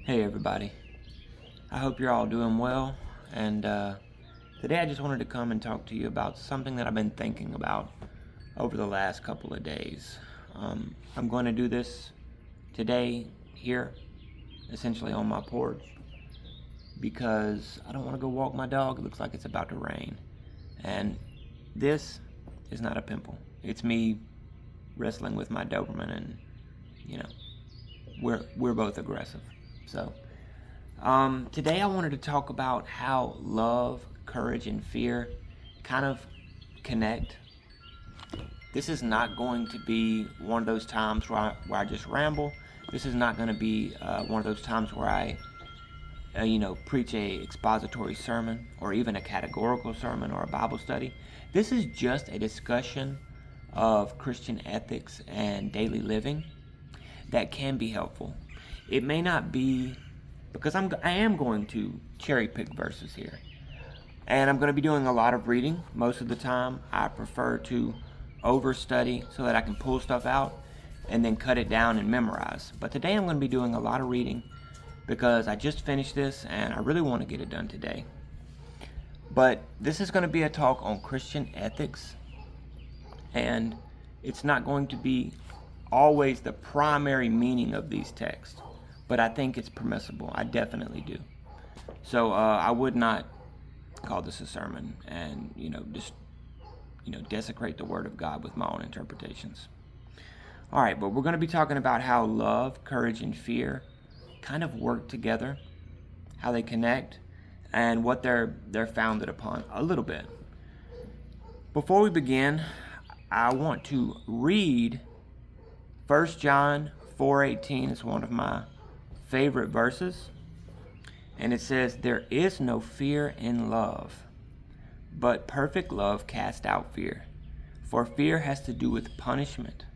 Hey everybody, I hope you're all doing well, and today I just wanted to come and talk to you about something that I've been thinking about over the last couple of days. I'm going to do this today here, essentially on my porch, because I don't want to go walk my dog. It looks like it's about to rain, and this is not a pimple. It's me wrestling with my Doberman, and you know, we're both aggressive, so. Today I wanted to talk about how love, courage, and fear kind of connect. This is not going to be one of those times where I just ramble. This is not going to be one of those times where I, preach a expository sermon or even a categorical sermon or a Bible study. This is just a discussion of Christian ethics and daily living that can be helpful. It may not be because I am going to cherry pick verses here. And I'm going to be doing a lot of reading. Most of the time, I prefer to overstudy so that I can pull stuff out and then cut it down and memorize. But today I'm going to be doing a lot of reading because I just finished this and I really want to get it done today. But this is going to be a talk on Christian ethics, and it's not going to be always the primary meaning of these texts, but I think it's permissible. I definitely do. So I would not call this a sermon and desecrate the Word of God with my own interpretations. All right, but we're going to be talking about how love, courage, and fear kind of work together, how they connect, and what they're founded upon a little bit. Before we begin, I want to read 1 John 4:18. It's one of my favorite verses, and it says, "There is no fear in love, but perfect love casts out fear, for fear has to do with punishment,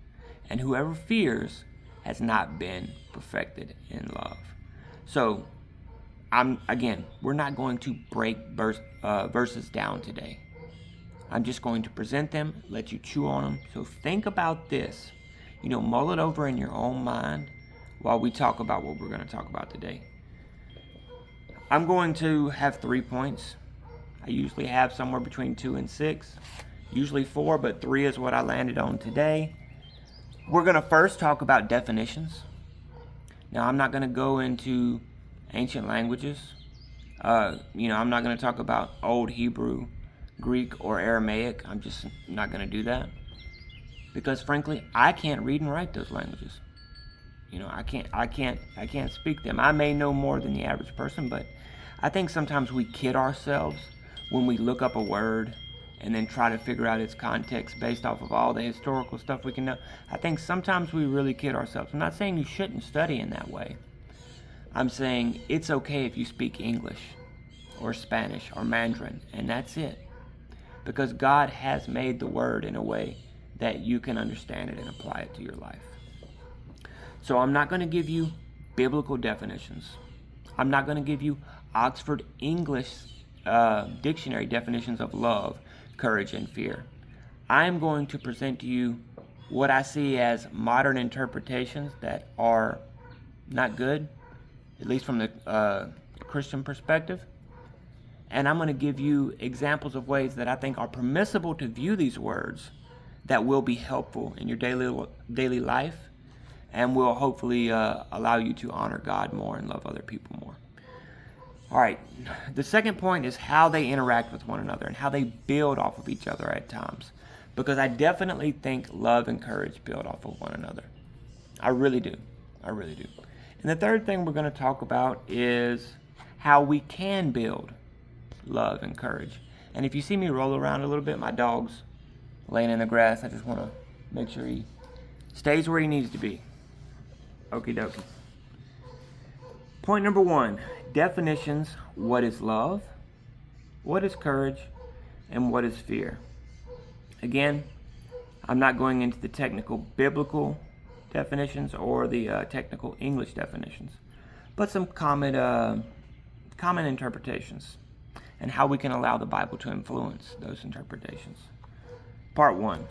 and whoever fears has not been perfected in love." So we're not going to break verses down today. I'm just going to present them, let you chew on them. So think about this, mull it over in your own mind while we talk about what we're going to talk about today. I'm going to have 3 points. I usually have somewhere between 2 and 6, usually 4, but 3 is what I landed on today. We're going to first talk about definitions. Now, I'm not going to go into ancient languages. I'm not going to talk about Old Hebrew, Greek, or Aramaic. I'm just not going to do that because, frankly, I can't read and write those languages. I can't speak them. I may know more than the average person, but I think sometimes we kid ourselves when we look up a word and then try to figure out its context based off of all the historical stuff we can know. I think sometimes we really kid ourselves. I'm not saying you shouldn't study in that way. I'm saying it's okay if you speak English or Spanish or Mandarin, and that's it. Because God has made the word in a way that you can understand it and apply it to your life. So I'm not going to give you biblical definitions. I'm not going to give you Oxford English dictionary definitions of love, courage, and fear. I am going to present to you what I see as modern interpretations that are not good, at least from the Christian perspective. And I'm going to give you examples of ways that I think are permissible to view these words that will be helpful in your daily life and will hopefully allow you to honor God more and love other people more. All right, the second point is how they interact with one another and how they build off of each other at times. Because I definitely think love and courage build off of one another. I really do. And the third thing we're going to talk about is how we can build love and courage. And if you see me roll around a little bit, my dog's laying in the grass. I just want to make sure he stays where he needs to be. Okie dokie. Point number 1, definitions. What is love? What is courage? And what is fear? Again, I'm not going into the technical biblical definitions or the technical English definitions, but some common interpretations and how we can allow the Bible to influence those interpretations. Part 1,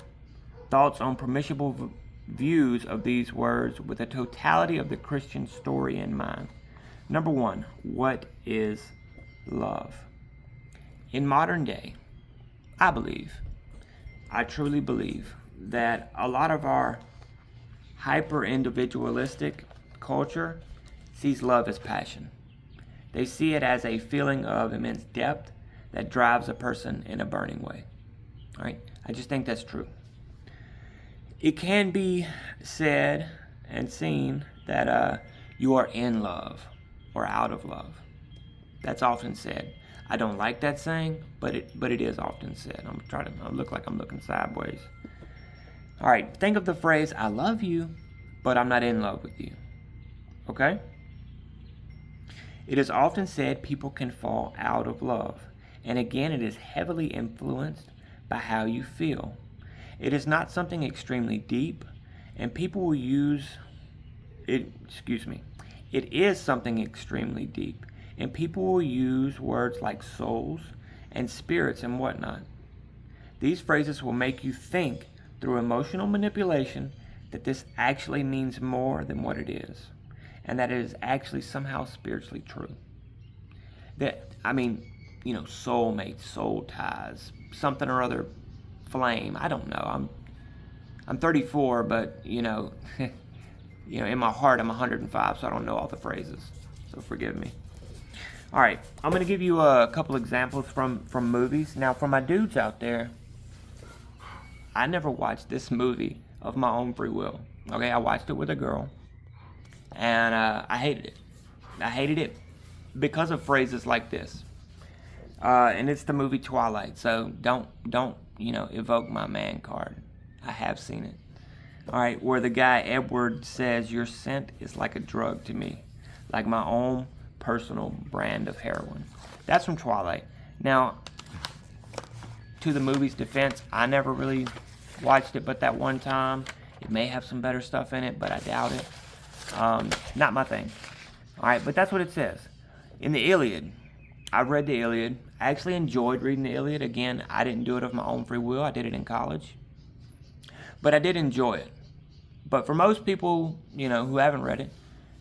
thoughts on permissible views of these words with the totality of the Christian story in mind. Number one, what is love? In modern day, I truly believe that a lot of our hyper individualistic culture sees love as passion. They see it as a feeling of immense depth that drives a person in a burning way. All right? I just think that's true. It can be said and seen that you are in love or out of love. That's often said. I don't like that saying, but it is often said. I look like I'm looking sideways. All right, think of the phrase, I love you, but I'm not in love with you. Okay? It is often said people can fall out of love. And again, it is heavily influenced by how you feel. It is not something extremely deep, and people will use it, it is something extremely deep, and people will use words like souls and spirits and whatnot. These phrases will make you think through emotional manipulation that this actually means more than what it is, and that it is actually somehow spiritually true. Soulmates, soul ties, something or other, flame. I don't know. I'm 34, but in my heart I'm 105, so I don't know all the phrases. So forgive me. All right, I'm going to give you a couple examples from movies. Now, for my dudes out there, I never watched this movie of my own free will. Okay, I watched it with a girl, and I hated it. I hated it because of phrases like this. And it's the movie Twilight, so don't evoke my man card. I have seen it. All right, where the guy Edward says, your scent is like a drug to me, like my own personal brand of heroin. That's from Twilight. Now, to the movie's defense, I never really watched it but that one time. It may have some better stuff in it, but I doubt it. Not my thing. All right, but that's what it says. In the Iliad, I've read the Iliad. I actually enjoyed reading the Iliad. Again, I didn't do it of my own free will. I did it in college. But I did enjoy it. But for most people, who haven't read it,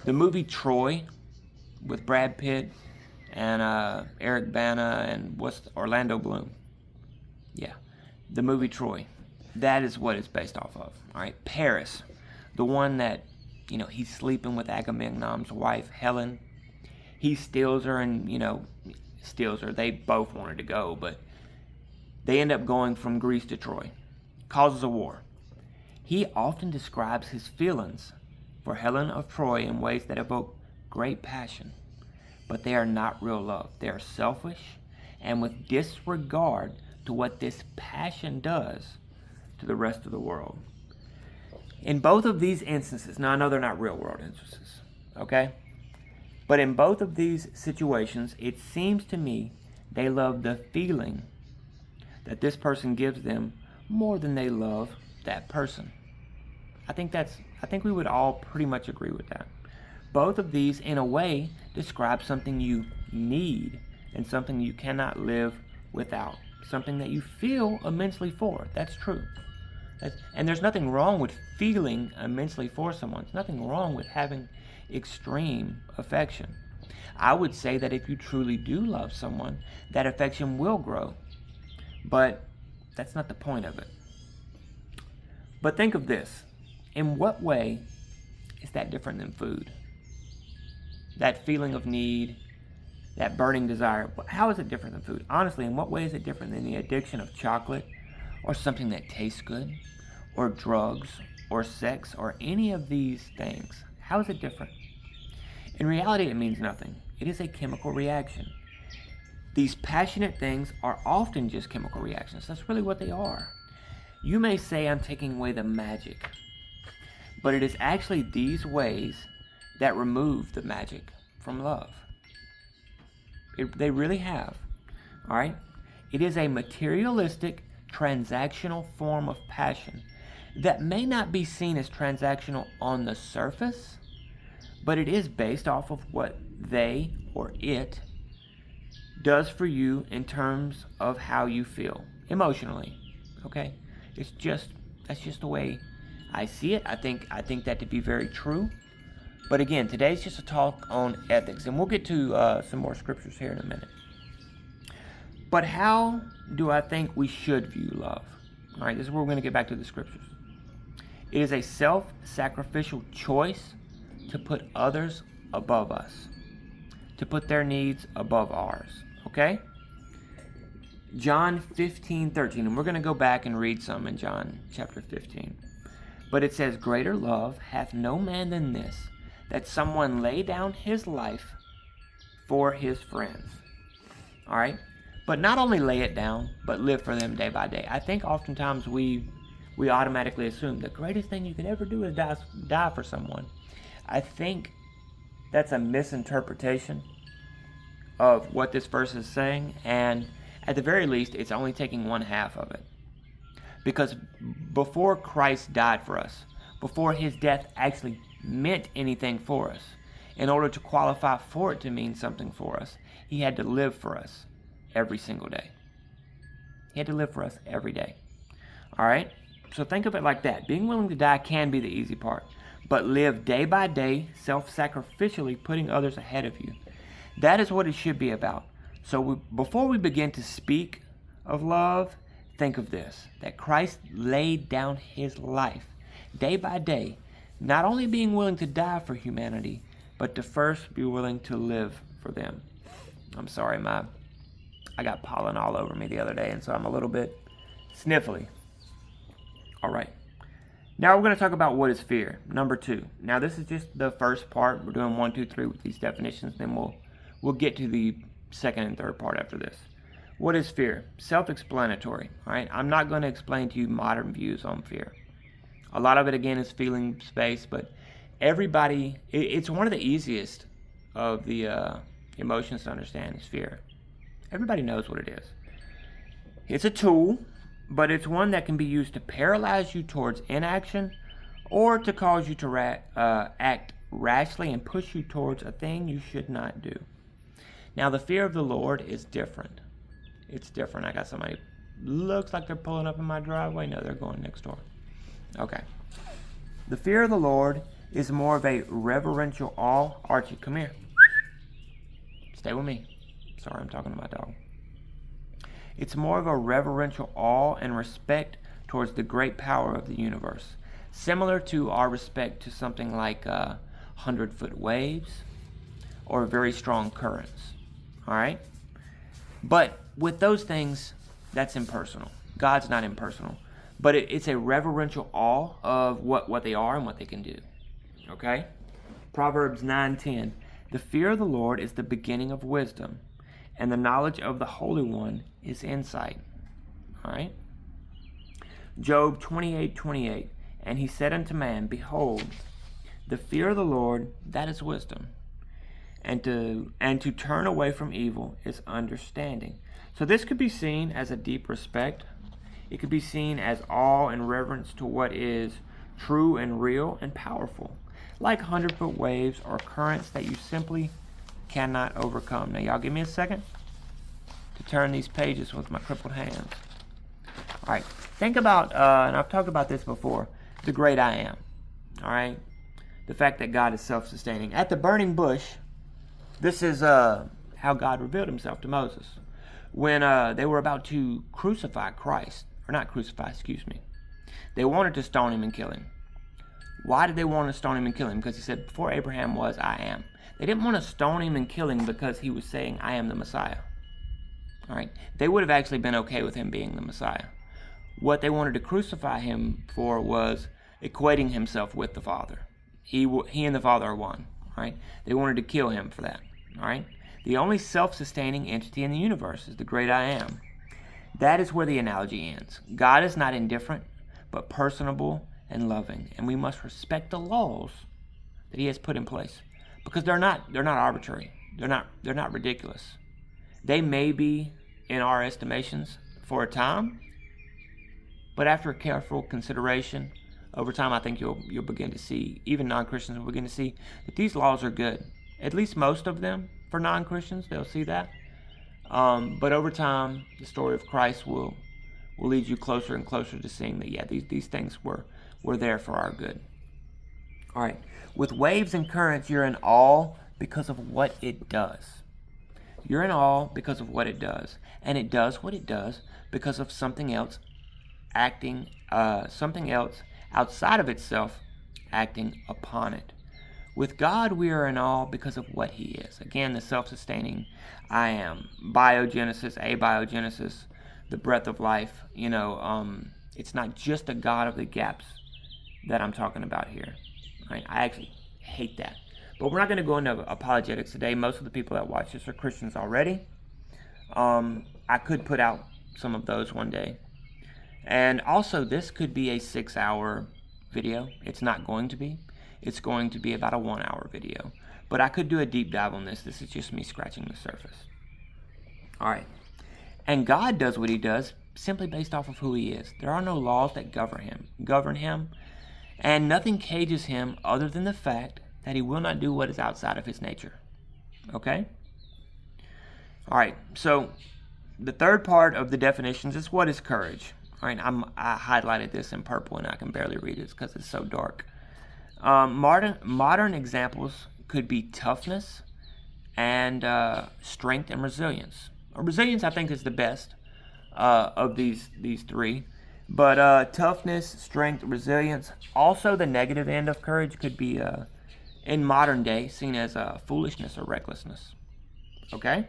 the movie Troy with Brad Pitt and Eric Bana and Orlando Bloom. Yeah, the movie Troy. That is what it's based off of. All right, Paris, the one that, he's sleeping with Agamemnon's wife, Helen. He steals her and, steals her. They both wanted to go, but they end up going from Greece to Troy. Causes a war. He often describes his feelings for Helen of Troy in ways that evoke great passion, but they are not real love. They are selfish and with disregard to what this passion does to the rest of the world. In both of these instances, now I know they're not real world instances, okay? But in both of these situations, it seems to me they love the feeling that this person gives them more than they love that person. I think we would all pretty much agree with that. Both of these, in a way, describe something you need and something you cannot live without. Something that you feel immensely for. That's true. And there's nothing wrong with feeling immensely for someone. There's nothing wrong with having extreme affection. I would say that if you truly do love someone, that affection will grow. But that's not the point of it. But think of this. In what way is that different than food? That feeling of need, that burning desire, how is it different than food? Honestly, in what way is it different than the addiction of chocolate or something that tastes good or drugs or sex or any of these things? How is it different? In reality, it means nothing. It is a chemical reaction. These passionate things are often just chemical reactions. That's really what they are. You may say I'm taking away the magic, but it is actually these ways that remove the magic from love. They really have. All right? It is a materialistic, transactional form of passion that may not be seen as transactional on the surface, but it is based off of what they or it does for you in terms of how you feel emotionally. Okay? That's just the way I see it. I think that to be very true. But again, today's just a talk on ethics, and we'll get to some more scriptures here in a minute. But how do I think we should view love? All right, this is where we're going to get back to the scriptures. It is a self-sacrificial choice to put others above us, to put their needs above ours, okay? John 15:13, and we're going to go back and read some in John chapter 15. But it says, "Greater love hath no man than this, that someone lay down his life for his friends." All right? But not only lay it down, but live for them day by day. I think oftentimes we automatically assume the greatest thing you could ever do is die for someone. I think that's a misinterpretation of what this verse is saying, and at the very least, it's only taking one half of it. Because before Christ died for us, before his death actually meant anything for us, in order to qualify for it to mean something for us, he had to live for us every single day. He had to live for us every day. All right? So think of it like that. Being willing to die can be the easy part, but live day by day, self-sacrificially putting others ahead of you. That is what it should be about. So before we begin to speak of love, think of this, that Christ laid down his life day by day, not only being willing to die for humanity, but to first be willing to live for them. I'm sorry, I got pollen all over me the other day, and so I'm a little bit sniffly. All right. Now we're going to talk about what is fear. Number 2. Now this is just the first part. We're doing 1, 2, 3 with these definitions. Then we'll get to the second and third part after this. What is fear? Self-explanatory. All right. I'm not going to explain to you modern views on fear. A lot of it, again, is feelings-based, but everybody, it's one of the easiest of the emotions to understand is fear. Everybody knows what it is. It's a tool, but it's one that can be used to paralyze you towards inaction or to cause you to act rashly and push you towards a thing you should not do. Now, the fear of the Lord is different. It's different. I got somebody, looks like they're pulling up in my driveway. No, they're going next door. Okay. The fear of the Lord is more of a reverential awe. Archie, come here. Stay with me. Sorry, I'm talking to my dog. It's more of a reverential awe and respect towards the great power of the universe, similar to our respect to something like 100-foot waves or very strong currents. All right? But with those things, that's impersonal. God's not impersonal. But it's a reverential awe of what they are and what they can do. Okay? Proverbs 9:10. The fear of the Lord is the beginning of wisdom, and the knowledge of the Holy One is insight. All right? Job 28:28. And he said unto man, Behold, the fear of the Lord, that is wisdom, and to turn away from evil is understanding. So this could be seen as a deep respect. It could be seen as awe and reverence to what is true and real and powerful, like 100-foot waves or currents that you simply cannot overcome. Now, y'all give me a second to turn these pages with my crippled hands. All right, think about, and I've talked about this before, the great I am. All right, the fact that God is self-sustaining. At the burning bush, this is how God revealed himself to Moses. When they were about to crucify Christ, or not crucify, excuse me. They wanted to stone him and kill him. Why did they want to stone him and kill him? Because he said, before Abraham was, I am. They didn't want to stone him and kill him because he was saying, I am the Messiah. All right? They would have actually been okay with him being the Messiah. What they wanted to crucify him for was equating himself with the Father. He and the Father are one. All right? They wanted to kill him for that. All right? The only self-sustaining entity in the universe is the great I am. That is where the analogy ends. God is not indifferent, but personable and loving, and we must respect the laws that he has put in place, because they're not arbitrary. They're not ridiculous. They may be in our estimations for a time, but after careful consideration, over time, I think you'll begin to see, even non-Christians will begin to see that these laws are good. At least most of them for non-Christians, they'll see that. But over time, the story of Christ will lead you closer and closer to seeing that, yeah, these things were there for our good. All right. With waves and currents, you're in awe because of what it does. You're in awe because of what it does. And it does what it does because of something else something else outside of itself acting upon it. With God, we are in awe because of what He is. Again, the self-sustaining I am. Biogenesis, abiogenesis, the breath of life. It's not just a God of the gaps that I'm talking about here. Right? I actually hate that. But we're not going to go into apologetics today. Most of the people that watch this are Christians already. I could put out some of those one day. And also, this could be a 6-hour video. It's not going to be. It's going to be about a 1-hour video. But I could do a deep dive on this. This is just me scratching the surface. All right. And God does what He does simply based off of who He is. There are no laws that govern Him, and nothing cages Him other than the fact that He will not do what is outside of His nature. Okay? All right. So the third part of the definitions is, what is courage? All right. I highlighted this in purple, and I can barely read it because it's so dark. Modern examples could be toughness and strength and resilience. Resilience, I think, is the best of these three. But toughness, strength, resilience. Also, the negative end of courage could be, in modern day, seen as foolishness or recklessness. Okay?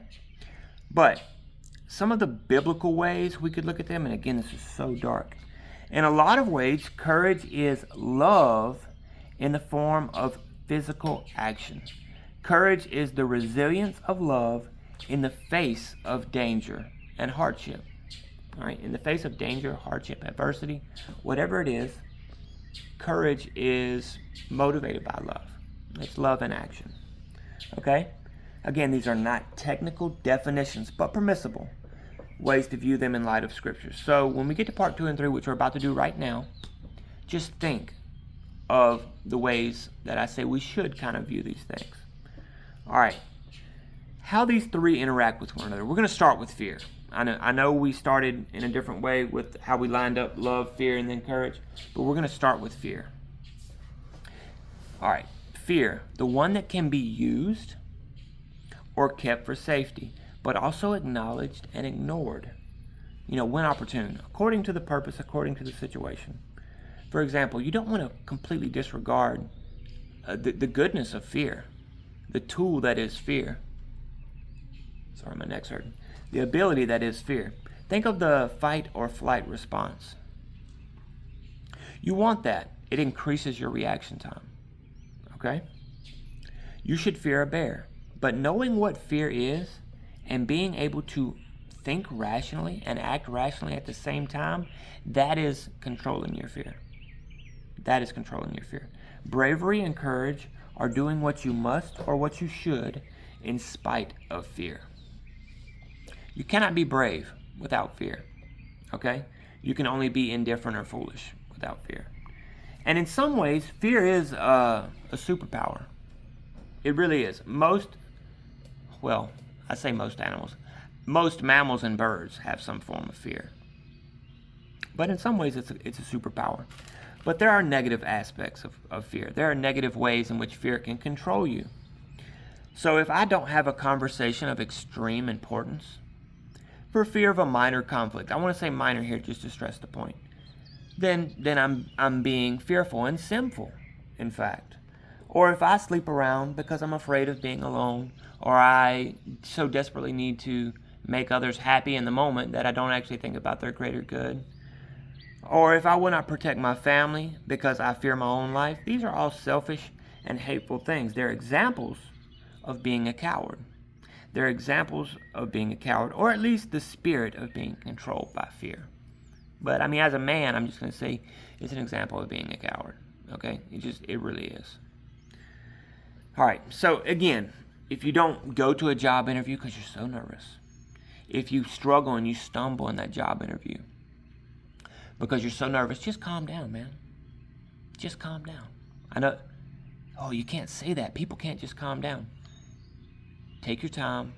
But some of the biblical ways we could look at them, and again, this is so dark. In a lot of ways, courage is love in the form of physical action. Courage is the resilience of love in the face of danger and hardship. All right, in the face of danger, hardship, adversity, whatever it is, courage is motivated by love. It's love in action. Okay? Again, these are not technical definitions, but permissible ways to view them in light of Scripture. So when we get to part 2 and 3, which we're about to do right now, just think of the ways that I say we should kind of view these things. All right. How these three interact with one another. We're going to start with fear. I know we started in a different way with how we lined up love, fear, and then courage, but we're going to start with fear. All right. Fear, the one that can be used or kept for safety, but also acknowledged and ignored, when opportune, according to the purpose, according to the situation. For example, you don't want to completely disregard the goodness of fear, the tool that is fear. Sorry, my neck's hurting. The ability that is fear. Think of the fight or flight response. You want that. It increases your reaction time. Okay? You should fear a bear. But knowing what fear is and being able to think rationally and act rationally at the same time, that is controlling your fear. That is controlling your fear. Bravery and courage are doing what you must or what you should in spite of fear. You cannot be brave without fear. Okay? You can only be indifferent or foolish without fear. And in some ways, fear is a superpower. It really is. Most animals. Most mammals and birds have some form of fear. But in some ways, it's a superpower. But there are negative aspects of fear. There are negative ways in which fear can control you. So if I don't have a conversation of extreme importance, for fear of a minor conflict, I want to say minor here just to stress the point, then I'm being fearful and sinful, in fact. Or if I sleep around because I'm afraid of being alone, or I so desperately need to make others happy in the moment that I don't actually think about their greater good. Or if I will not protect my family because I fear my own life, these are all selfish and hateful things. They're examples of being a coward. They're examples of being a coward, or at least the spirit of being controlled by fear. But as a man, I'm just going to say it's an example of being a coward. Okay? It really is. All right. So again, if you don't go to a job interview because you're so nervous, if you struggle and you stumble in that job interview because you're so nervous, just calm down, man. Just calm down. I know, you can't say that. People can't just calm down. Take your time,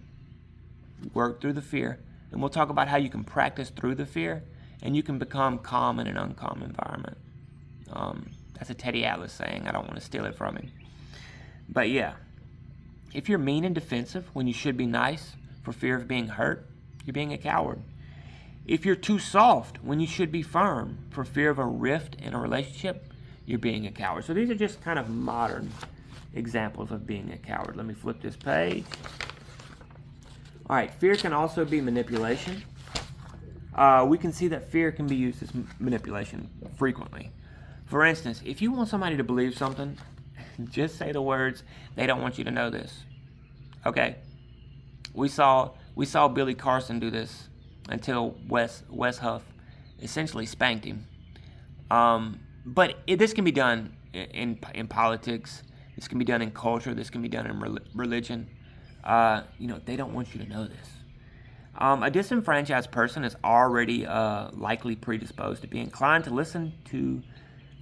work through the fear, and we'll talk about how you can practice through the fear, and you can become calm in an uncalm environment. That's a Teddy Atlas saying. I don't want to steal it from him. But yeah, if you're mean and defensive when you should be nice for fear of being hurt, you're being a coward. If you're too soft when you should be firm for fear of a rift in a relationship, you're being a coward. So these are just kind of modern examples of being a coward. Let me flip this page. All right, fear can also be manipulation. We can see that fear can be used as manipulation frequently. For instance, if you want somebody to believe something, just say the words, "They don't want you to know this." Okay? We saw Billy Carson do this until Wes Huff essentially spanked him. But this can be done in politics. This can be done in culture. This can be done in religion. They don't want you to know this. A disenfranchised person is already likely predisposed to be inclined to listen to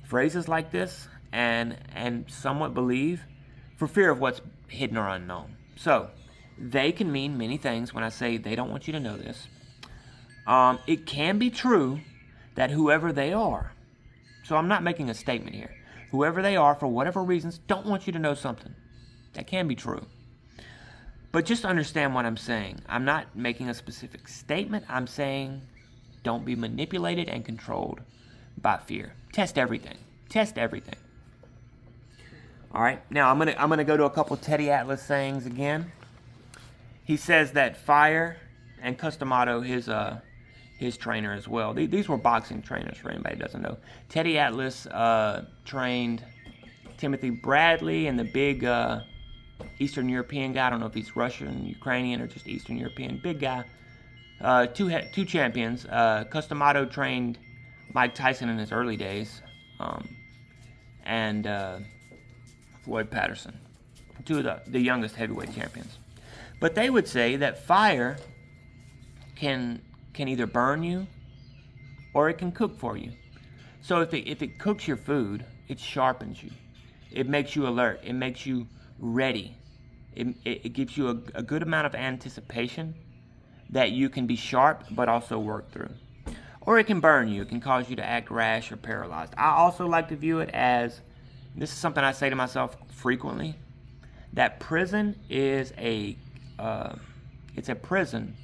phrases like this and somewhat believe for fear of what's hidden or unknown. So they can mean many things when I say they don't want you to know this. It can be true that whoever they are, so I'm not making a statement here, whoever they are, for whatever reasons, don't want you to know something. That can be true. But just understand what I'm saying. I'm not making a specific statement. I'm saying don't be manipulated and controlled by fear. Test everything. Test everything. All right. Now I'm gonna go to a couple Teddy Atlas sayings again. He says that fire and Customato, his trainer as well. These were boxing trainers for anybody who doesn't know. Teddy Atlas trained Timothy Bradley and the big Eastern European guy. I don't know if he's Russian, Ukrainian, or just Eastern European. Big guy. Two champions. Customato trained Mike Tyson in his early days, and Floyd Patterson. Two of the youngest heavyweight champions. But they would say that fire can either burn you or it can cook for you. So if it cooks your food, it sharpens you. It makes you alert. It makes you ready. It gives you a good amount of anticipation that you can be sharp but also work through. Or it can burn you. It can cause you to act rash or paralyzed. I also like to view it as, this is something I say to myself frequently, that prison is it's a prison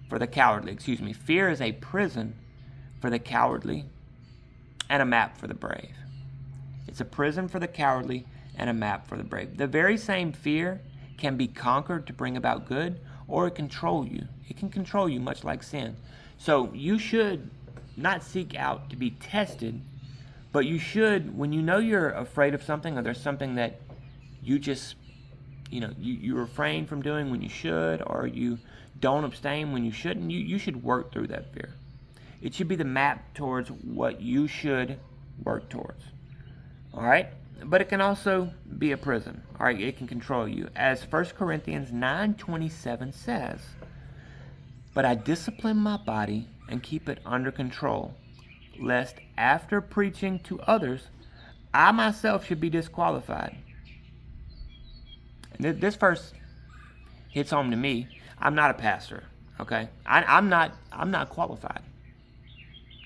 for the cowardly. Excuse me. Fear is a prison for the cowardly and a map for the brave. It's a prison for the cowardly and a map for the brave. The very same fear can be conquered to bring about good, or it control you. It can control you, much like sin. So you should not seek out to be tested, but you should, when you know you're afraid of something, or there's something that you just, you refrain from doing when you should, or you don't abstain when you shouldn't, you should work through that fear. It should be the map towards what you should work towards. All right? But it can also be a prison. All right? It can control you. As 1 Corinthians 9:27 says, "But I discipline my body and keep it under control, lest after preaching to others, I myself should be disqualified." And this verse hits home to me. I'm not a pastor, okay? I'm not qualified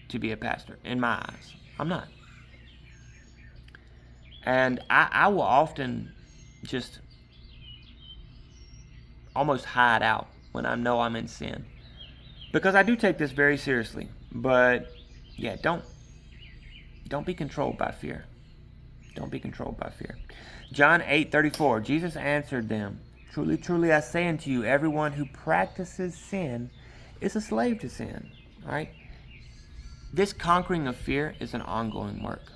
to be a pastor in my eyes. I'm not. And I will often just almost hide out when I know I'm in sin, because I do take this very seriously. But yeah, don't be controlled by fear. Don't be controlled by fear. John 8:34, Jesus answered them, "Truly, truly, I say unto you, everyone who practices sin is a slave to sin." All right? This conquering of fear is an ongoing work.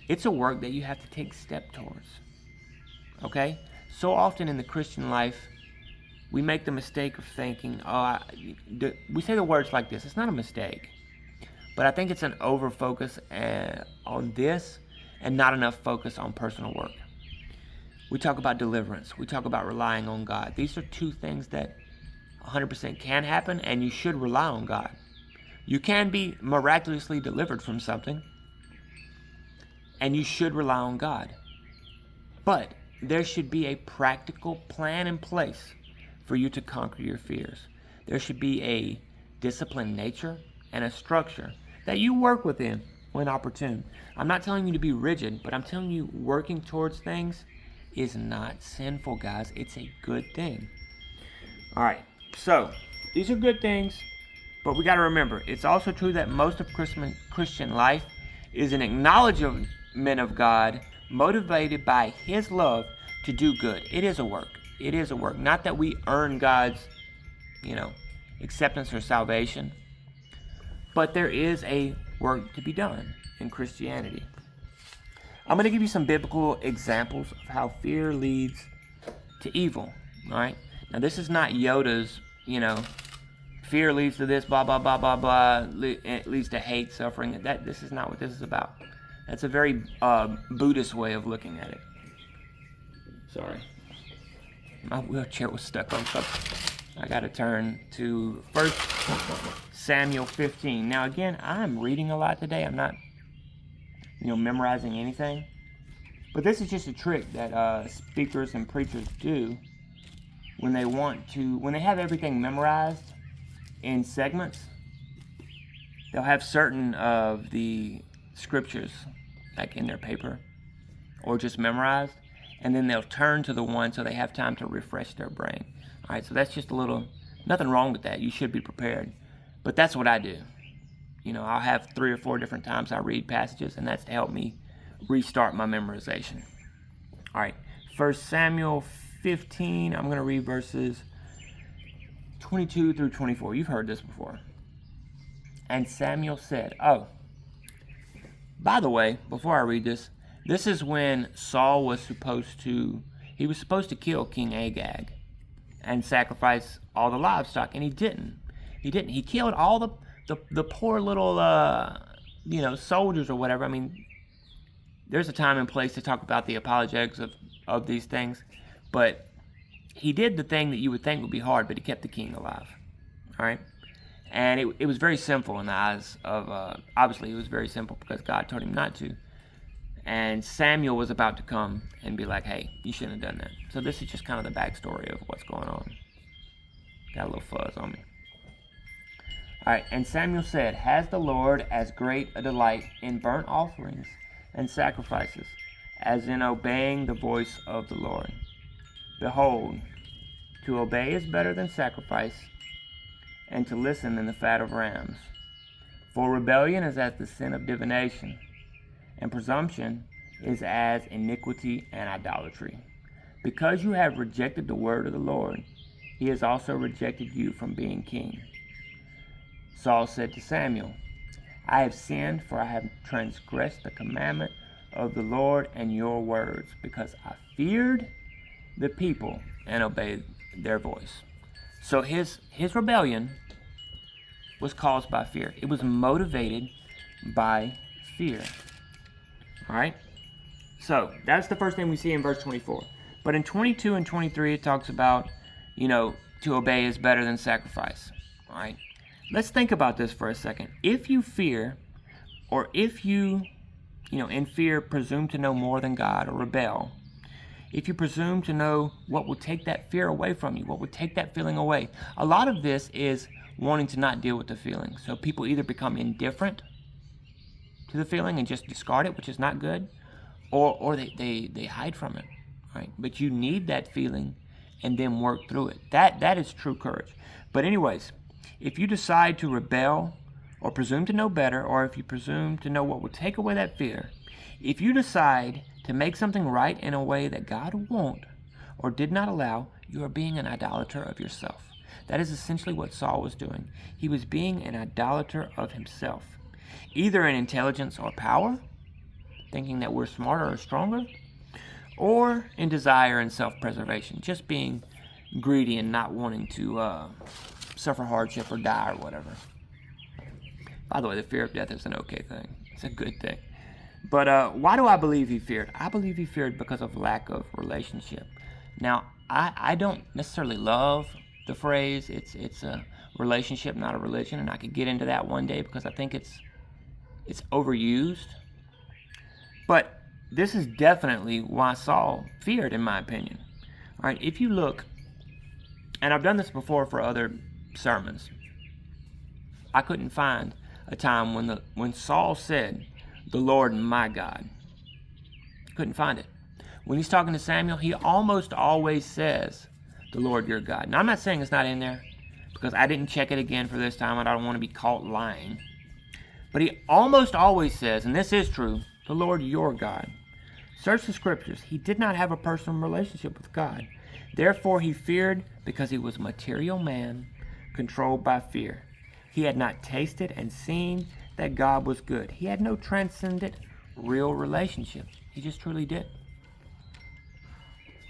It's a work that you have to take step towards. Okay? So often in the Christian life, we make the mistake of thinking, we say the words like this. It's not a mistake, but I think it's an over-focus on this and not enough focus on personal work. We talk about deliverance. We talk about relying on God. These are two things that 100% can happen, and you should rely on God. You can be miraculously delivered from something, and you should rely on God. But there should be a practical plan in place for you to conquer your fears. There should be a disciplined nature and a structure that you work within. when opportune. I'm not telling you to be rigid, but I'm telling you working towards things is not sinful, guys. It's a good thing. All right, so these are good things, but we got to remember, it's also true that most of Christian life is an acknowledgement of God, motivated by His love to do good. It is a work. It is a work. Not that we earn God's, acceptance or salvation, but there is a work to be done in Christianity. I'm going to give you some biblical examples of how fear leads to evil. All right. Now, this is not Yoda's, fear leads to this, blah, blah, blah, blah, blah, it leads to hate, suffering. This is not what this is about. That's a very Buddhist way of looking at it. Sorry. My wheelchair was stuck on something. I got to turn to 1 Samuel 15. Now, again, I'm reading a lot today. I'm not, memorizing anything. But this is just a trick that speakers and preachers do when they have everything memorized in segments. They'll have certain of the scriptures like in their paper or just memorized, and then they'll turn to the one so they have time to refresh their brain. All right, so that's just nothing wrong with that. You should be prepared. But that's what I do. I'll have 3 or 4 different times I read passages, and that's to help me restart my memorization. All right, 1 Samuel 15, I'm going to read verses 22 through 24. You've heard this before. And Samuel said, by the way, before I read this, this is when Saul was supposed to kill King Agag and sacrifice all the livestock, and he didn't. He killed all the poor little, soldiers or whatever. I mean, there's a time and place to talk about the apologetics of these things, but he did the thing that you would think would be hard, but he kept the king alive. All right? And it was very simple in the eyes of, obviously it was very simple because God told him not to. And Samuel was about to come and be like, hey, you shouldn't have done that. So this is just kind of the backstory of what's going on. Got a little fuzz on me. All right, and Samuel said, has the Lord as great a delight in burnt offerings and sacrifices as in obeying the voice of the Lord? Behold, to obey is better than sacrifice, and to listen than the fat of rams. For rebellion is as the sin of divination, and presumption is as iniquity and idolatry. Because you have rejected the word of the Lord, he has also rejected you from being king. Saul said to Samuel, I have sinned, for I have transgressed the commandment of the Lord and your words, because I feared the people and obeyed their voice. So his rebellion was caused by fear. It was motivated by fear. All right? So that's the first thing we see in verse 24. But in 22 and 23, it talks about, to obey is better than sacrifice. All right? Let's think about this for a second. If you fear, or if you, in fear presume to know more than God or rebel, if you presume to know what will take that fear away from you, what would take that feeling away, a lot of this is wanting to not deal with the feeling. So people either become indifferent to the feeling and just discard it, which is not good, or they hide from it, right? But you need that feeling and then work through it. That is true courage. But anyways, if you decide to rebel or presume to know better, or if you presume to know what will take away that fear, if you decide to make something right in a way that God won't or did not allow, you are being an idolater of yourself. That is essentially what Saul was doing. He was being an idolater of himself, either in intelligence or power, thinking that we're smarter or stronger, or in desire and self-preservation, just being greedy and not wanting to suffer hardship or die or whatever. By the way, the fear of death is an okay thing. It's a good thing. But why do I believe he feared? I believe he feared because of lack of relationship. Now, I don't necessarily love the phrase, it's a relationship, not a religion, and I could get into that one day because I think it's overused. But this is definitely why Saul feared, in my opinion. All right, if you look, and I've done this before for other sermons, I couldn't find a time when Saul said, the Lord my God. Couldn't find it. When he's talking to Samuel, he almost always says, the Lord your God. Now, I'm not saying it's not in there, because I didn't check it again for this time, and I don't want to be caught lying. But he almost always says, and this is true, the Lord your God. Search the scriptures. He did not have a personal relationship with God. Therefore, he feared because he was a material man, controlled by fear. He had not tasted and seen that God was good. He had no transcendent, real relationship. He just truly did.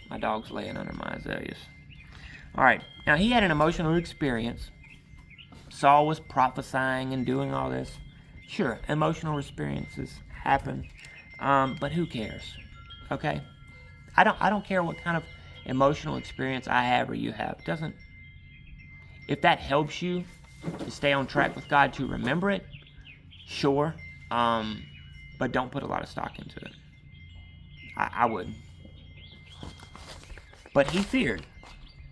My dog's laying under my azaleas. All right. Now, he had an emotional experience. Saul was prophesying and doing all this. Sure, emotional experiences happen, but who cares? Okay? I don't care what kind of emotional experience I have or you have. It doesn't. If that helps you to stay on track with God, to remember it, sure. But don't put a lot of stock into it. I wouldn't. But he feared,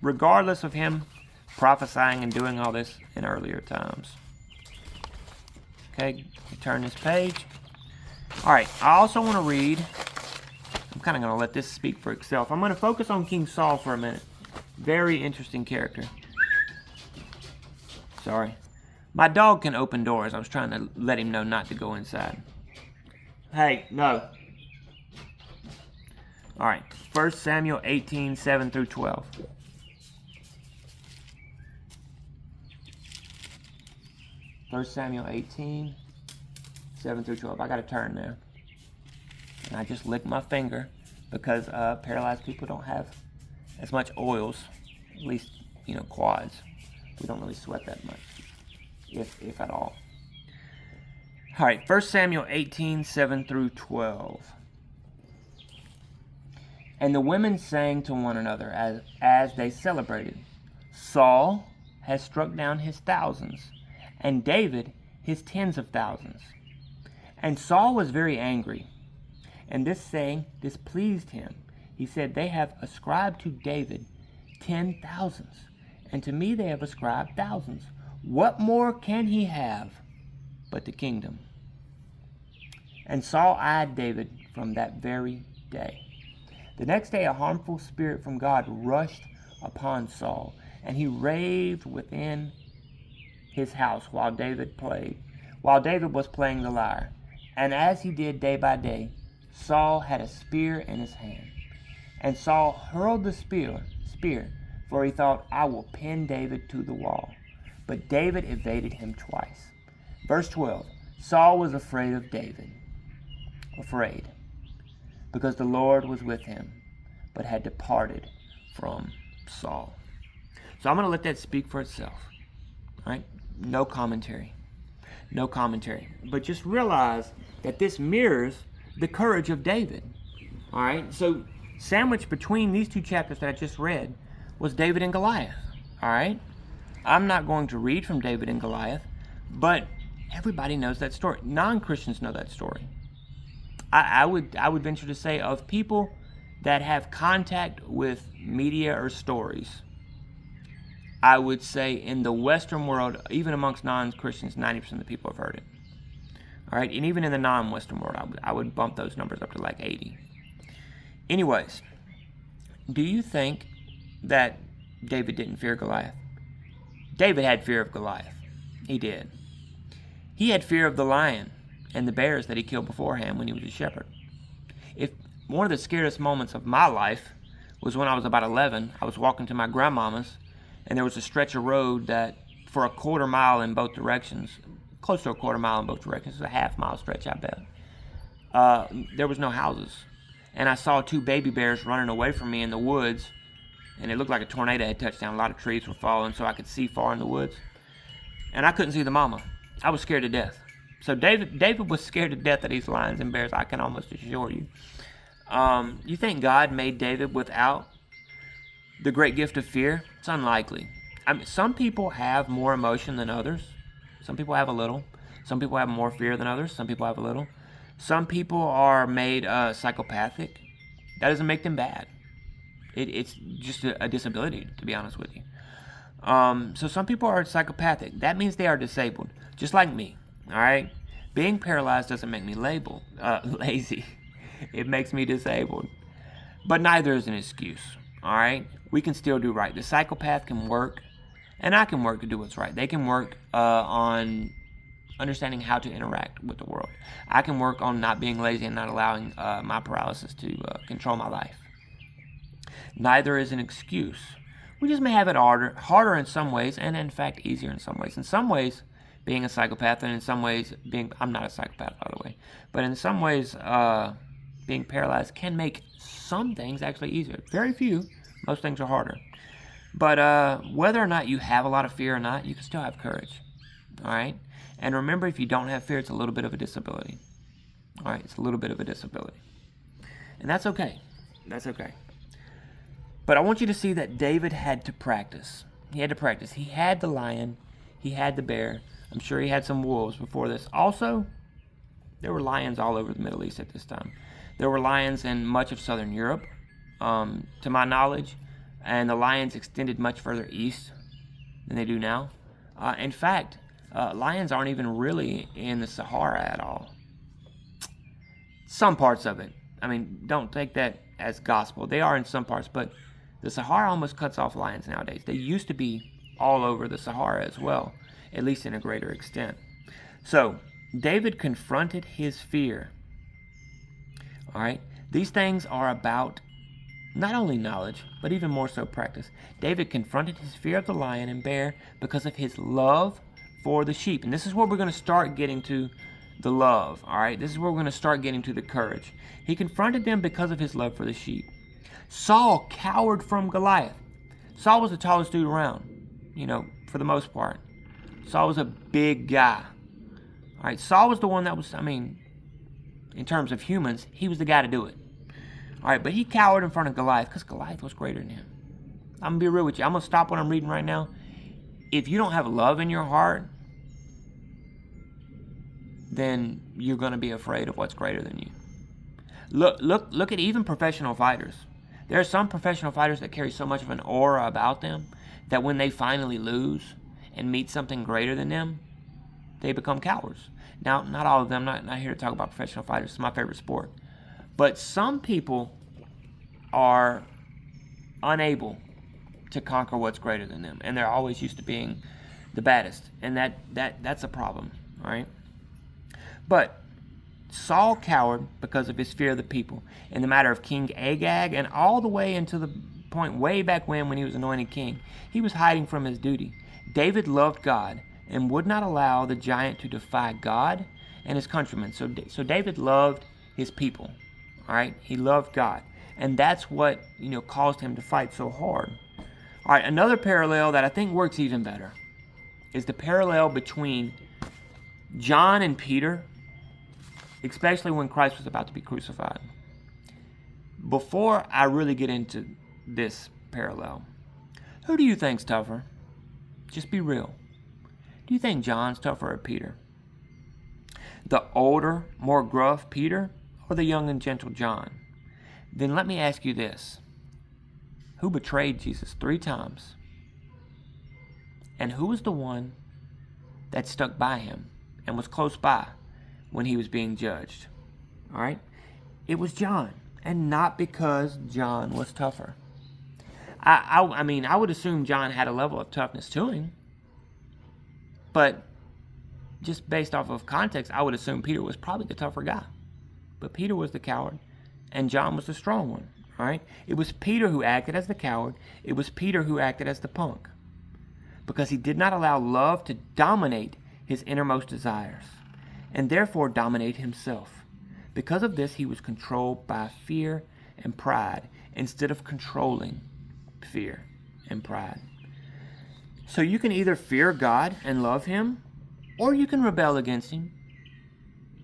regardless of him prophesying and doing all this in earlier times. Okay, turn this page. All right, I also want to read. I'm kind of going to let this speak for itself. I'm going to focus on King Saul for a minute. Very interesting character. Sorry. My dog can open doors. I was trying to let him know not to go inside. Hey, no. All right, 1 Samuel 18, 7 through 12. First Samuel 18, 7 through 12. I got to turn there. And I just licked my finger because paralyzed people don't have as much oils, at least, quads. We don't really sweat that much, if at all. All right, 1 Samuel 18, 7 through 12. And the women sang to one another as they celebrated. Saul has struck down his thousands, and David his tens of thousands. And Saul was very angry, and this saying displeased him. He said, they have ascribed to David 10,000s, and to me they have ascribed thousands. What more can he have but the kingdom? And Saul eyed David from that very day. The next day a harmful spirit from God rushed upon Saul, and he raved within his house while David was playing the lyre. And as he did day by day, Saul had a spear in his hand. And Saul hurled the spear, for he thought, I will pin David to the wall. But David evaded him twice. Verse 12, Saul was afraid of David. Because the Lord was with him, but had departed from Saul. So I'm going to let that speak for itself. All right? No commentary. But just realize that this mirrors the courage of David. All right? So sandwiched between these two chapters that I just read was David and Goliath. All right? I'm not going to read from David and Goliath, but everybody knows that story. Non-Christians know that story. I would venture to say of people that have contact with media or stories, I would say in the Western world, even amongst non-Christians, 90% of the people have heard it. All right, and even in the non-Western world, I would bump those numbers up to like 80. Anyways, do you think that David didn't fear Goliath? David had fear of Goliath. He did. He had fear of the lion and the bears that he killed beforehand when he was a shepherd. If one of the scariest moments of my life was when I was about 11. I was walking to my grandmama's, and there was a stretch of road that for a quarter mile in both directions, close to a quarter mile in both directions, it was a half-mile stretch, I bet. There was no houses. And I saw two baby bears running away from me in the woods, and it looked like a tornado had touched down. A lot of trees were falling, so I could see far in the woods. And I couldn't see the mama. I was scared to death. So David was scared to death of these lions and bears, I can almost assure you. You think God made David without the great gift of fear? It's unlikely. I mean, some people have more emotion than others. Some people have a little. Some people have more fear than others. Some people have a little. Some people are made psychopathic. That doesn't make them bad. It's just a disability, to be honest with you. So some people are psychopathic. That means they are disabled, just like me. All right? Being paralyzed doesn't make me lazy. It makes me disabled. But neither is an excuse, all right? We can still do right. The psychopath can work, and I can work to do what's right. They can work on understanding how to interact with the world. I can work on not being lazy and not allowing my paralysis to control my life. Neither is an excuse. We just may have it harder in some ways, and in fact easier in some ways. In some ways, being a psychopath, and in some ways I'm not a psychopath, by the way, but in some ways being paralyzed can make some things actually easier. Very few. Most things are harder. But whether or not you have a lot of fear or not, you can still have courage. All right? And remember, if you don't have fear, it's a little bit of a disability. All right? It's a little bit of a disability. And that's okay. That's okay. But I want you to see that David had to practice. He had to practice. He had the lion. He had the bear. I'm sure he had some wolves before this. Also, there were lions all over the Middle East at this time. There were lions in much of southern Europe, to my knowledge, and the lions extended much further east than they do now. In fact, lions aren't even really in the Sahara at all. Some parts of it. I mean, don't take that as gospel. They are in some parts, but the Sahara almost cuts off lions nowadays. They used to be all over the Sahara as well, at least in a greater extent. So, David confronted his fear. All right? These things are about not only knowledge, but even more so practice. David confronted his fear of the lion and bear because of his love for the sheep. And this is where we're going to start getting to the love, all right? This is where we're going to start getting to the courage. He confronted them because of his love for the sheep. Saul cowered from Goliath. Saul was the tallest dude around, for the most part. Saul was a big guy. All right, Saul was the one that was, in terms of humans, he was the guy to do it. All right, but he cowered in front of Goliath because Goliath was greater than him. I'm going to be real with you. I'm going to stop what I'm reading right now. If you don't have love in your heart, then you're going to be afraid of what's greater than you. Look at even professional fighters. There are some professional fighters that carry so much of an aura about them that when they finally lose and meet something greater than them, they become cowards. Now, not all of them. I'm not here to talk about professional fighters. It's my favorite sport. But some people are unable to conquer what's greater than them, and they're always used to being the baddest, and that's a problem, all right? But Saul cowered because of his fear of the people. In the matter of King Agag, and all the way into the point way back when he was anointed king, he was hiding from his duty. David loved God and would not allow the giant to defy God and his countrymen. So David loved his people. All right, he loved God, and that's what caused him to fight so hard. All right, another parallel that I think works even better is the parallel between John and Peter, especially when Christ was about to be crucified. Before I really get into this parallel, who do you think's tougher? Just be real. Do you think John's tougher or Peter? The older, more gruff Peter, or the young and gentle John? Then let me ask you this. Who betrayed Jesus 3 times? And who was the one that stuck by him and was close by when he was being judged? All right? It was John, and not because John was tougher. I would assume John had a level of toughness to him, but just based off of context, I would assume Peter was probably the tougher guy. But Peter was the coward, and John was the strong one, all right? It was Peter who acted as the coward. It was Peter who acted as the punk, because he did not allow love to dominate his innermost desires, and therefore dominate himself. Because of this, he was controlled by fear and pride, instead of controlling fear and pride. So you can either fear God and love him, or you can rebel against him.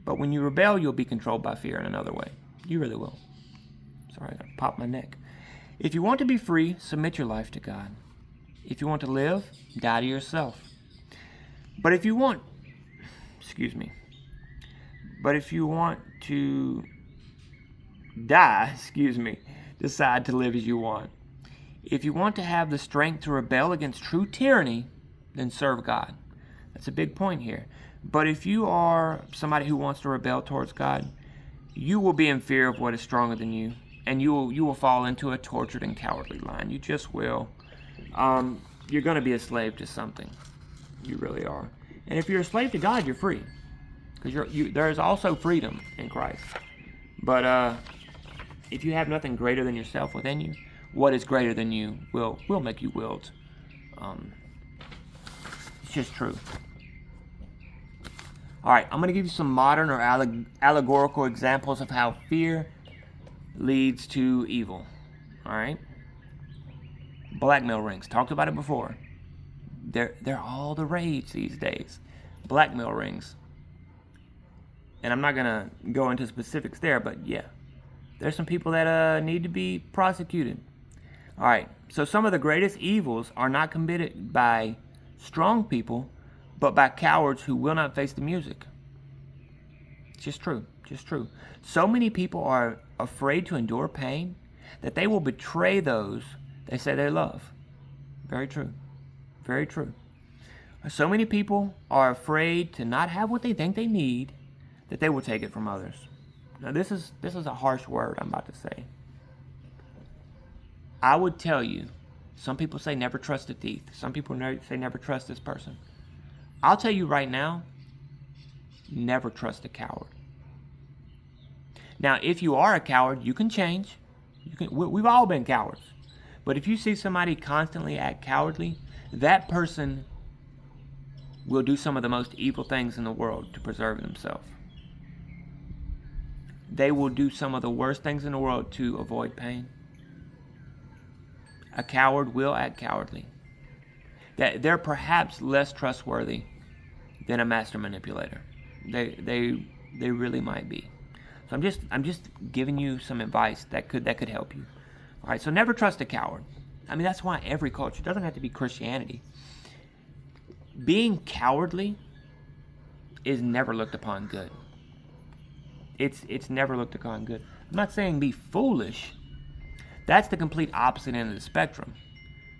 But when you rebel, you'll be controlled by fear in another way. You really will. Sorry, I popped my neck. If you want to be free, submit your life to God. If you want to live, die to yourself. But if you want to die, decide to live as you want. If you want to have the strength to rebel against true tyranny, then serve God. That's a big point here. But if you are somebody who wants to rebel towards God, you will be in fear of what is stronger than you, and you will fall into a tortured and cowardly line. You just will. You're going to be a slave to something. You really are. And if you're a slave to God, you're free, because there is also freedom in Christ. But if you have nothing greater than yourself within you, what is greater than you will make you wilt. It's just true. All right, I'm going to give you some modern or allegorical examples of how fear leads to evil. All right? Blackmail rings. Talked about it before. They're all the rage these days. Blackmail rings. And I'm not going to go into specifics there, but yeah. There's some people that need to be prosecuted. All right, so some of the greatest evils are not committed by strong people, but by cowards who will not face the music. It's just true, just true. So many people are afraid to endure pain that they will betray those they say they love. Very true, very true. So many people are afraid to not have what they think they need that they will take it from others. Now this is a harsh word I'm about to say. I would tell you, some people say never trust a thief. Some people say never trust this person. I'll tell you right now, never trust a coward. Now, if you are a coward, you can change. We've all been cowards. But if you see somebody constantly act cowardly, that person will do some of the most evil things in the world to preserve themselves. They will do some of the worst things in the world to avoid pain. A coward will act cowardly. They're perhaps less trustworthy than a master manipulator. They really might be. So I'm just giving you some advice that could help you. All right, so never trust a coward. I mean, that's why every culture, it doesn't have to be Christianity. Being cowardly is never looked upon good. It's never looked upon good. I'm not saying be foolish. That's the complete opposite end of the spectrum.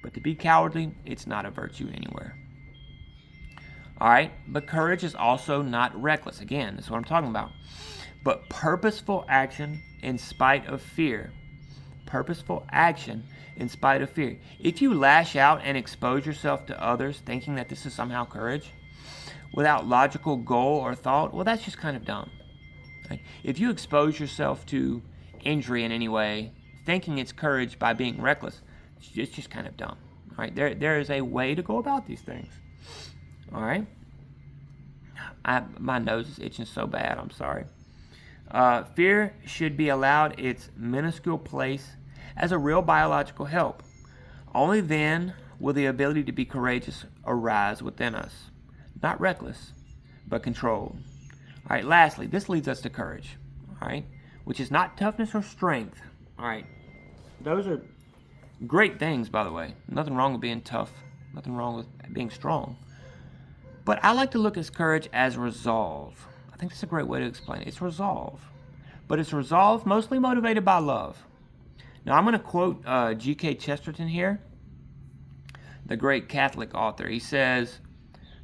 But to be cowardly, it's not a virtue anywhere. All right, but courage is also not reckless. Again, that's what I'm talking about. But purposeful action in spite of fear. Purposeful action in spite of fear. If you lash out and expose yourself to others thinking that this is somehow courage, without logical goal or thought, well, that's just kind of dumb. Right? If you expose yourself to injury in any way, thinking it's courage by being reckless, it's just kind of dumb. All right, there is a way to go about these things. All right, my nose is itching so bad. I'm sorry. Fear should be allowed its minuscule place as a real biological help. Only then will the ability to be courageous arise within us, not reckless, but controlled. All right. Lastly, this leads us to courage. All right, which is not toughness or strength. All right, those are great things, by the way. Nothing wrong with being tough. Nothing wrong with being strong. But I like to look at courage as resolve. I think that's a great way to explain it. It's resolve. But it's resolve mostly motivated by love. Now, I'm going to quote G.K. Chesterton here, the great Catholic author. He says,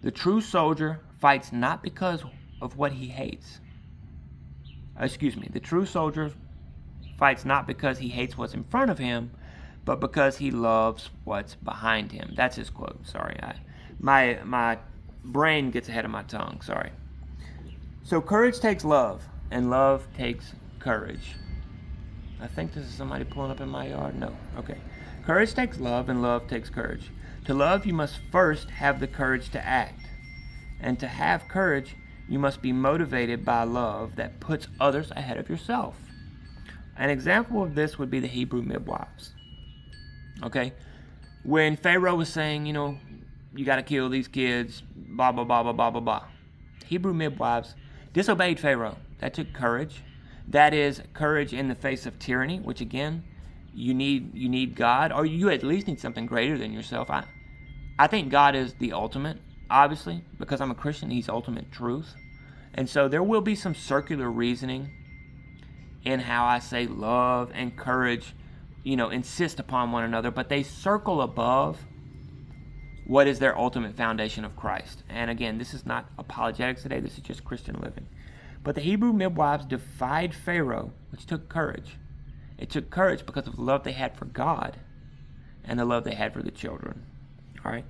"The true soldier fights not because of what he hates." The true soldier fights not because he hates what's in front of him, but because he loves what's behind him. That's his quote. Sorry, my brain gets ahead of my tongue. Sorry. So courage takes love, and love takes courage. I think this is somebody pulling up in my yard. No. Okay. Courage takes love, and love takes courage. To love, you must first have the courage to act. And to have courage, you must be motivated by love that puts others ahead of yourself. An example of this would be the Hebrew midwives. Okay? When Pharaoh was saying, you got to kill these kids, blah, blah, blah, blah, blah, blah, blah. Hebrew midwives disobeyed Pharaoh. That took courage. That is courage in the face of tyranny, which again, you need God, or you at least need something greater than yourself. I think God is the ultimate, obviously, because I'm a Christian, He's ultimate truth. And so there will be some circular reasoning in how I say love and courage, insist upon one another, but they circle above what is their ultimate foundation of Christ. And again, this is not apologetics today. This is just Christian living. But the Hebrew midwives defied Pharaoh, which took courage. It took courage because of the love they had for God and the love they had for the children. All right.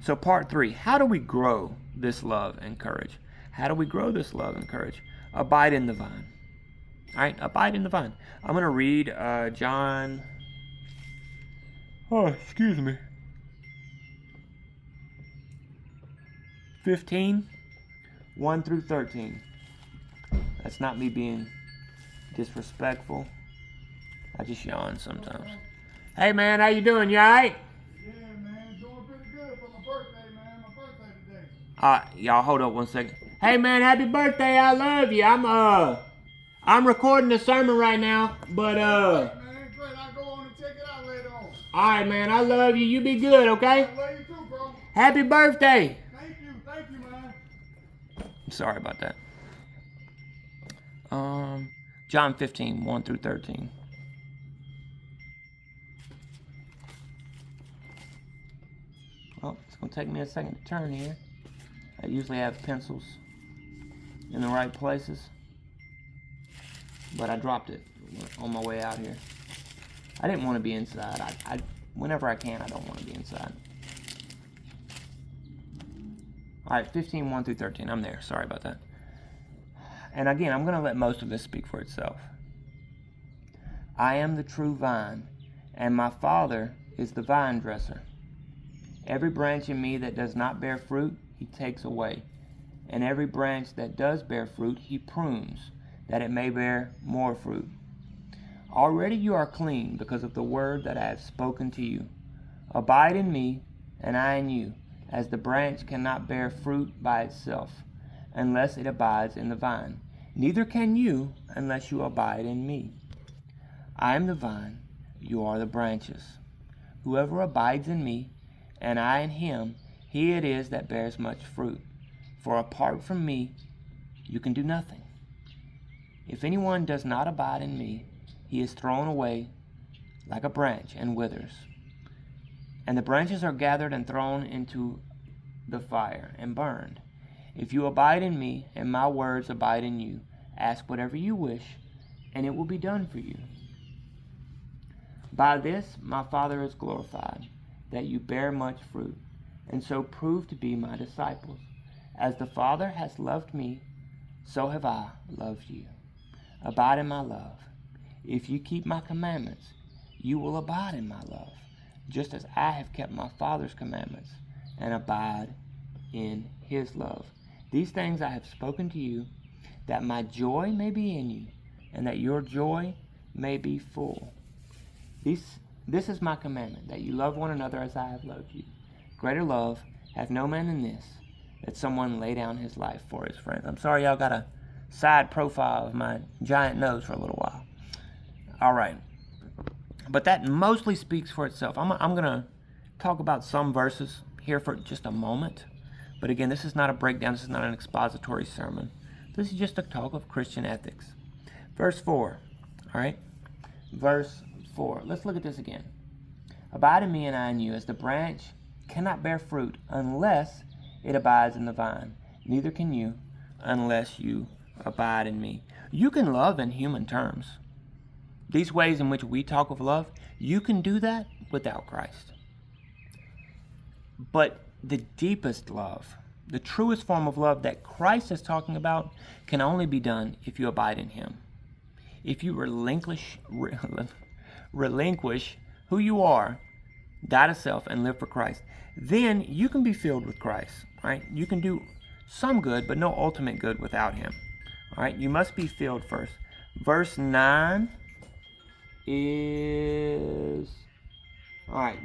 So part 3, how do we grow this love and courage? How do we grow this love and courage? Abide in the vine. All right, abide in the vine. I'm going to read John. Oh, excuse me. 15, 1 through 13. That's not me being disrespectful. I just yawn sometimes. Hey, man, how you doing? You all right? Yeah, man, doing pretty good for my birthday, man. My birthday today. Y'all hold up one second. Hey, man, happy birthday. I love you. I'm recording a sermon right now, but Great, man, great. I'll go on and check it out later on. all right, man, I love you. You be good, okay? I love you too, bro. Happy birthday. Thank you, man. I'm sorry about that. John 15, 1 through 13. Oh, it's going to take me a second to turn here. I usually have pencils in the right places, but I dropped it on my way out here. I didn't want to be inside. Whenever I can, I don't want to be inside. All right, 15, 1 through 13. I'm there. Sorry about that. And again, I'm going to let most of this speak for itself. I am the true vine, and my Father is the vine dresser. Every branch in me that does not bear fruit, he takes away. And every branch that does bear fruit, he prunes, that it may bear more fruit. Already you are clean because of the word that I have spoken to you. Abide in me, and I in you, as the branch cannot bear fruit by itself, unless it abides in the vine. Neither can you, unless you abide in me. I am the vine, you are the branches. Whoever abides in me, and I in him, he it is that bears much fruit. For apart from me, you can do nothing. If anyone does not abide in me, he is thrown away like a branch and withers. And the branches are gathered and thrown into the fire and burned. If you abide in me, and my words abide in you, ask whatever you wish, and it will be done for you. By this my Father is glorified, that you bear much fruit, and so prove to be my disciples. As the Father has loved me, so have I loved you. Abide in my love. If you keep my commandments, you will abide in my love, just as I have kept my Father's commandments, and abide in his love. These things I have spoken to you, that my joy may be in you, and that your joy may be full. This is my commandment, that you love one another as I have loved you. Greater love hath no man than this, that someone lay down his life for his friends. I'm sorry y'all got a side profile of my giant nose for a little while. All right. But that mostly speaks for itself. I'm going to talk about some verses here for just a moment. But again, this is not a breakdown. This is not an expository sermon. This is just a talk of Christian ethics. Verse 4. All right. Verse 4. Let's look at this again. Abide in me and I in you, as the branch cannot bear fruit unless it abides in the vine. Neither can you unless you abide in me. You can love in human terms. These ways in which we talk of love, you can do that without Christ. But the deepest love, the truest form of love that Christ is talking about, can only be done if you abide in him. If you relinquish who you are, die to self, and live for Christ, then you can be filled with Christ. Right? You can do some good, but no ultimate good without him. All right? You must be filled first. Verse 9 is, all right,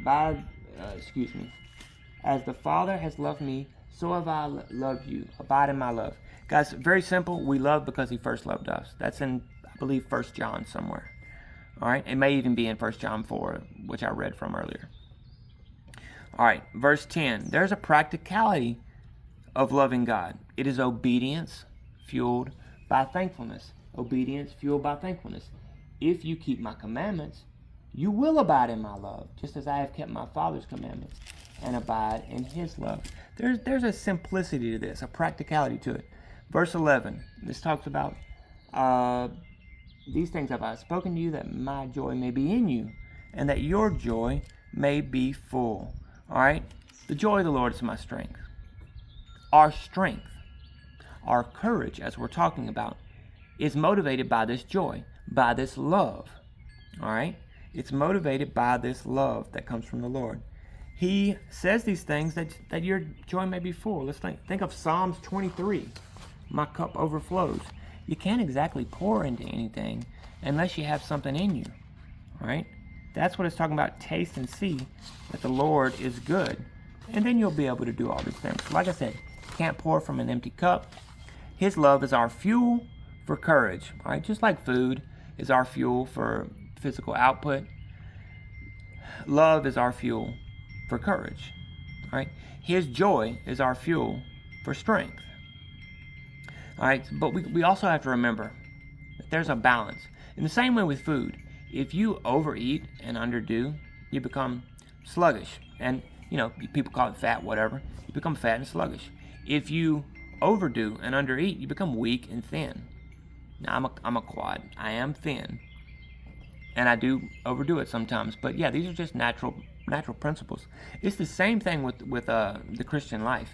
as the Father has loved me, so have I loved you. Abide in my love. Guys, very simple. We love because he first loved us. That's in, I believe, 1 John somewhere. All right? It may even be in 1 John 4, which I read from earlier. All right, verse 10. There's a practicality of loving God. It is obedience fueled by thankfulness. Obedience fueled by thankfulness. If you keep my commandments, you will abide in my love, just as I have kept my Father's commandments and abide in his love. There's a simplicity to this, a practicality to it. Verse 11, this talks about these things have I spoken to you, that my joy may be in you, and that your joy may be full. All right? The joy of the Lord is my strength. Our strength, our courage, as we're talking about, is motivated by this joy, by this love. All right? It's motivated by this love that comes from the Lord. He says these things that your joy may be full. Let's think of Psalms 23. My cup overflows. You can't exactly pour into anything unless you have something in you. All right? That's what it's talking about. Taste and see that the Lord is good. And then you'll be able to do all these things. Like I said, you can't pour from an empty cup. His love is our fuel for courage. All right? Just like food is our fuel for physical output, love is our fuel for courage. All right? His joy is our fuel for strength. All right? But we also have to remember that there's a balance. In the same way with food, if you overeat and underdo, you become sluggish. And, people call it fat, whatever. You become fat and sluggish. If you overdo and undereat, you become weak and thin. Now, I'm a quad. I am thin. And I do overdo it sometimes. But yeah, these are just natural principles. It's the same thing with the Christian life.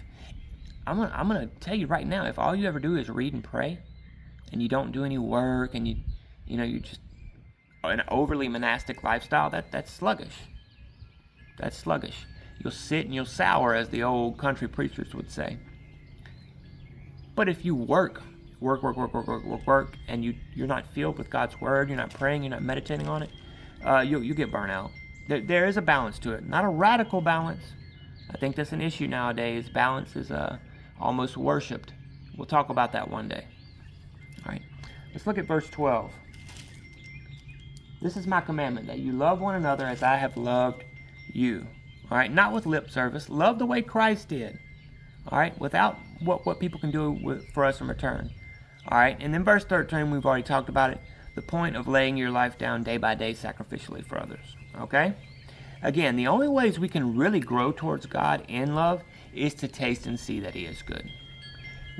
I'm gonna tell you right now, if all you ever do is read and pray, and you don't do any work, and you just an overly monastic lifestyle, that's sluggish. That's sluggish. You'll sit and you'll sour, as the old country preachers would say. But if you work, and you're not filled with God's word, you're not praying, you're not meditating on it, you get burnt out. There is a balance to it. Not a radical balance. I think that's an issue nowadays. Balance is almost worshipped. We'll talk about that one day. All right. Let's look at verse 12. This is my commandment, that you love one another as I have loved you. All right. Not with lip service. Love the way Christ did. All right. Without what people can do for us in return. All right. And then verse 13, we've already talked about it. The point of laying your life down day by day sacrificially for others. Okay. Again, the only ways we can really grow towards God in love is to taste and see that he is good.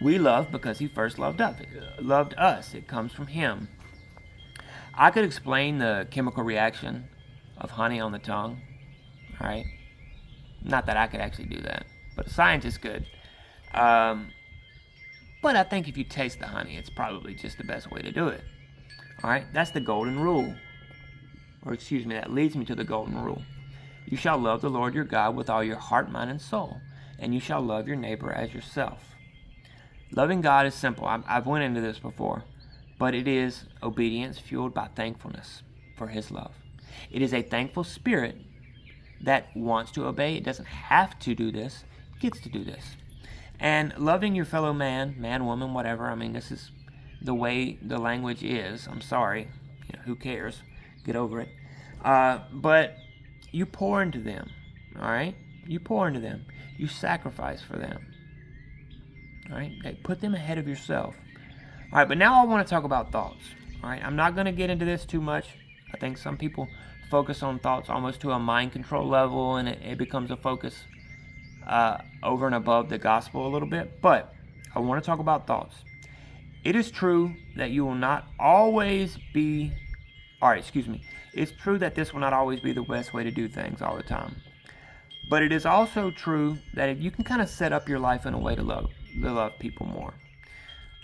We love because he first loved us. It comes from him. I could explain the chemical reaction of honey on the tongue. All right. Not that I could actually do that, but scientists could. But I think if you taste the honey, it's probably just the best way to do it. All right. That's the golden rule. That leads me to the golden rule. You shall love the Lord your God with all your heart, mind, and soul, and you shall love your neighbor as yourself. Loving God is simple. I've went into this before, but it is obedience fueled by thankfulness for his love. It is a thankful spirit that wants to obey. It doesn't have to do this. It gets to do this. And loving your fellow man, woman, whatever. This is the way the language is. I'm sorry. Who cares? Get over it. But you pour into them, all right? You pour into them. You sacrifice for them, all right? Put them ahead of yourself. All right, but now I want to talk about thoughts, all right? I'm not going to get into this too much. I think some people focus on thoughts almost to a mind control level, and it becomes a focus over and above the gospel a little bit. But I want to talk about thoughts. It is true that you will not always be... It's true that this will not always be the best way to do things all the time. But it is also true that if you can kind of set up your life in a way to love people more.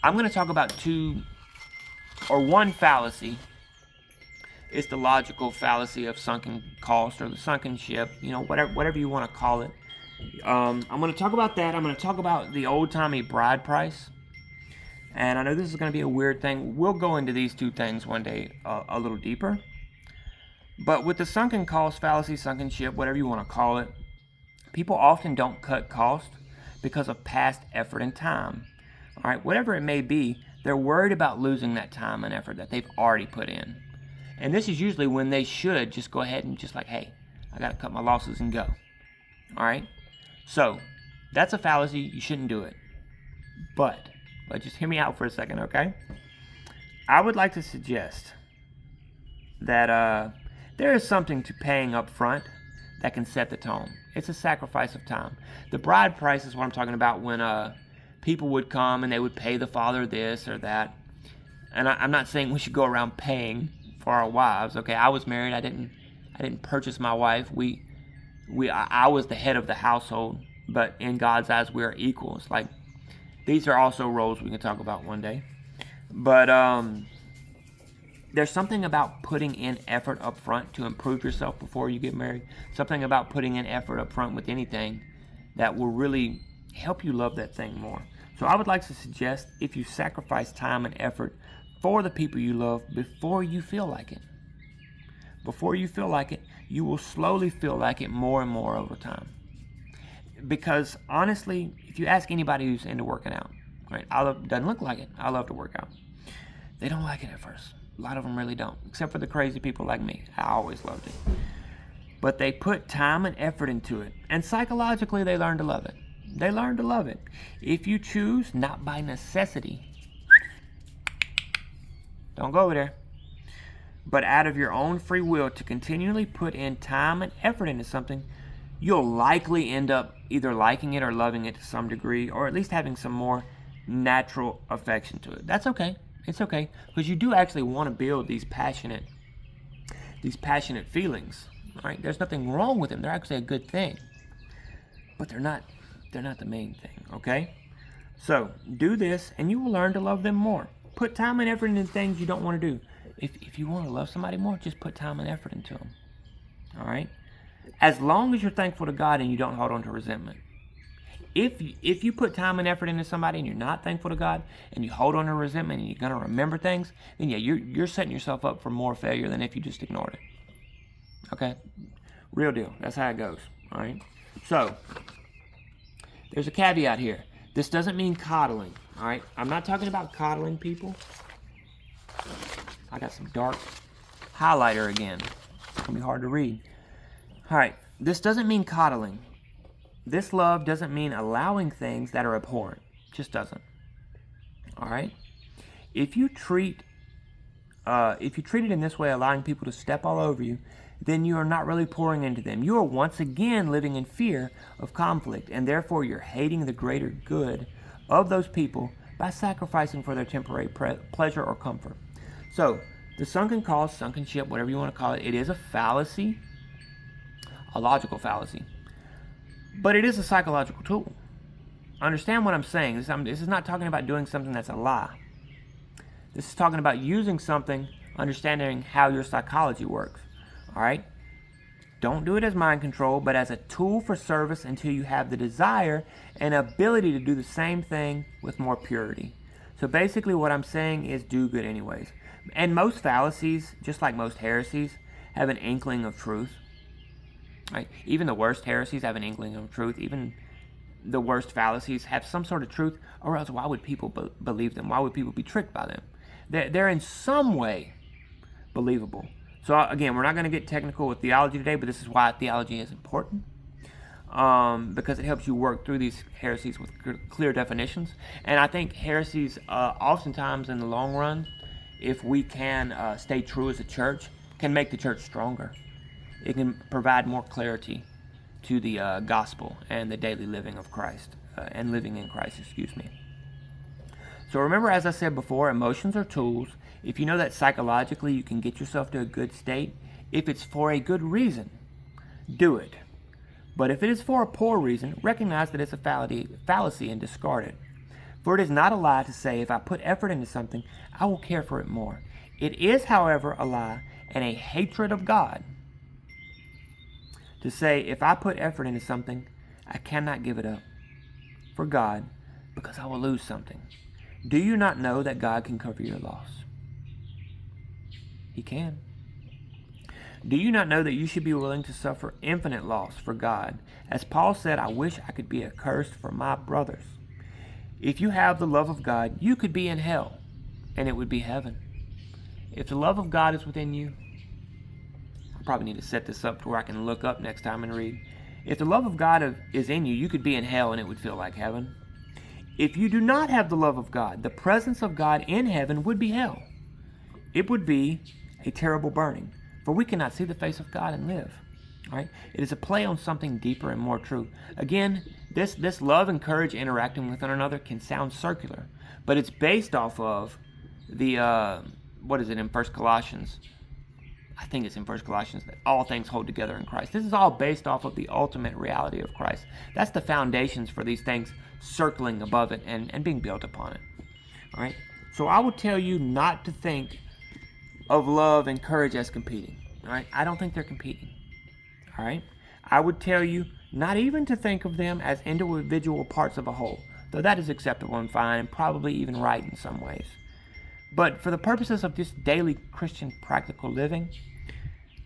I'm going to talk about one fallacy. It's the logical fallacy of sunken cost, or the sunken ship, whatever you want to call it. I'm going to talk about that. I'm going to talk about the old-timey bride price. And I know this is going to be a weird thing. We'll go into these two things one day a little deeper. But with the sunken cost fallacy, sunken ship, whatever you want to call it, people often don't cut cost because of past effort and time. All right, whatever it may be, they're worried about losing that time and effort that they've already put in. And this is usually when they should just go ahead and hey, I got to cut my losses and go. All right? So, that's a fallacy. You shouldn't do it. But just hear me out for a second, okay? I would like to suggest that There is something to paying up front that can set the tone. It's a sacrifice of time. The bride price is what I'm talking about when people would come and they would pay the father this or that. And I'm not saying we should go around paying for our wives. Okay, I was married. I didn't purchase my wife. I was the head of the household, but in God's eyes, we are equals. Like, these are also roles we can talk about one day. But there's something about putting in effort up front to improve yourself before you get married. Something about putting in effort up front with anything that will really help you love that thing more. So I would like to suggest if you sacrifice time and effort for the people you love before you feel like it. Before you feel like it, you will slowly feel like it more and more over time. Because honestly, if you ask anybody who's into working out, right, doesn't look like it. I love to work out. They don't like it at first. A lot of them really don't, except for the crazy people like me. I always loved it. But they put time and effort into it, and psychologically they learn to love it. They learn to love it. If you choose, not by necessity, don't go over there, but out of your own free will to continually put in time and effort into something, you'll likely end up either liking it or loving it to some degree, or at least having some more natural affection to it. That's okay. It's okay, because you do actually want to build these passionate feelings. Right? There's nothing wrong with them. They're actually a good thing, but they're not the main thing. Okay, so do this, and you will learn to love them more. Put time and effort into things you don't want to do. If you want to love somebody more, just put time and effort into them. All right, as long as you're thankful to God and you don't hold on to resentment. If you put time and effort into somebody and you're not thankful to God and you hold on to resentment and you're going to remember things, then yeah, you're setting yourself up for more failure than if you just ignored it. Okay? Real deal. That's how it goes. All right? So, there's a caveat here. This doesn't mean coddling. All right? I'm not talking about coddling people. I got some dark highlighter again. It's going to be hard to read. All right. This doesn't mean coddling. This love doesn't mean allowing things that are abhorrent. It just doesn't. All right? If you treat it in this way, allowing people to step all over you, then you are not really pouring into them. You are once again living in fear of conflict, and therefore you're hating the greater good of those people by sacrificing for their temporary pleasure or comfort. So, the sunken cost, sunken ship, whatever you want to call it, it is a fallacy, a logical fallacy. But it is a psychological tool. Understand what I'm saying. This is not talking about doing something that's a lie. This is talking about using something, understanding how your psychology works. All right? Don't do it as mind control, but as a tool for service until you have the desire and ability to do the same thing with more purity. So basically what I'm saying is do good anyways. And most fallacies, just like most heresies, have an inkling of truth. Right? Even the worst heresies have an inkling of truth. Even the worst fallacies have some sort of truth, or else why would people believe them? Why would people be tricked by them? They're in some way believable. So again, we're not going to get technical with theology today, but this is why theology is important. Because it helps you work through these heresies with clear definitions. And I think heresies, oftentimes in the long run, if we can stay true as a church, can make the church stronger. It can provide more clarity to the gospel and the daily living of Christ, and living in Christ, So remember, as I said before, emotions are tools. If you know that psychologically you can get yourself to a good state, if it's for a good reason, do it. But if it is for a poor reason, recognize that it's a fallacy and discard it. For it is not a lie to say, if I put effort into something, I will care for it more. It is, however, a lie and a hatred of God to say, if I put effort into something, I cannot give it up for God because I will lose something. Do you not know that God can cover your loss? He can. Do you not know that you should be willing to suffer infinite loss for God? As Paul said, I wish I could be accursed for my brothers. If you have the love of God, you could be in hell, and it would be heaven. If the love of God is within you, I probably need to set this up to where I can look up next time and read. If the love of God is in you, you could be in hell, and it would feel like heaven. If you do not have the love of God, the presence of God in heaven would be hell. It would be a terrible burning, For we cannot see the face of God and live. All right? It is a play on something deeper and more true. Again, this love and courage interacting with one another can sound circular, but it's based off of the what is it in First Colossians? I think it's in First Colossians that all things hold together in Christ. This is all based off of the ultimate reality of Christ. That's the foundations for these things circling above it and being built upon it. All right? So I would tell you not to think of love and courage as competing. All right? I don't think they're competing. All right? I would tell you not even to think of them as individual parts of a whole, though that is acceptable and fine and probably even right in some ways. But for the purposes of just daily Christian practical living,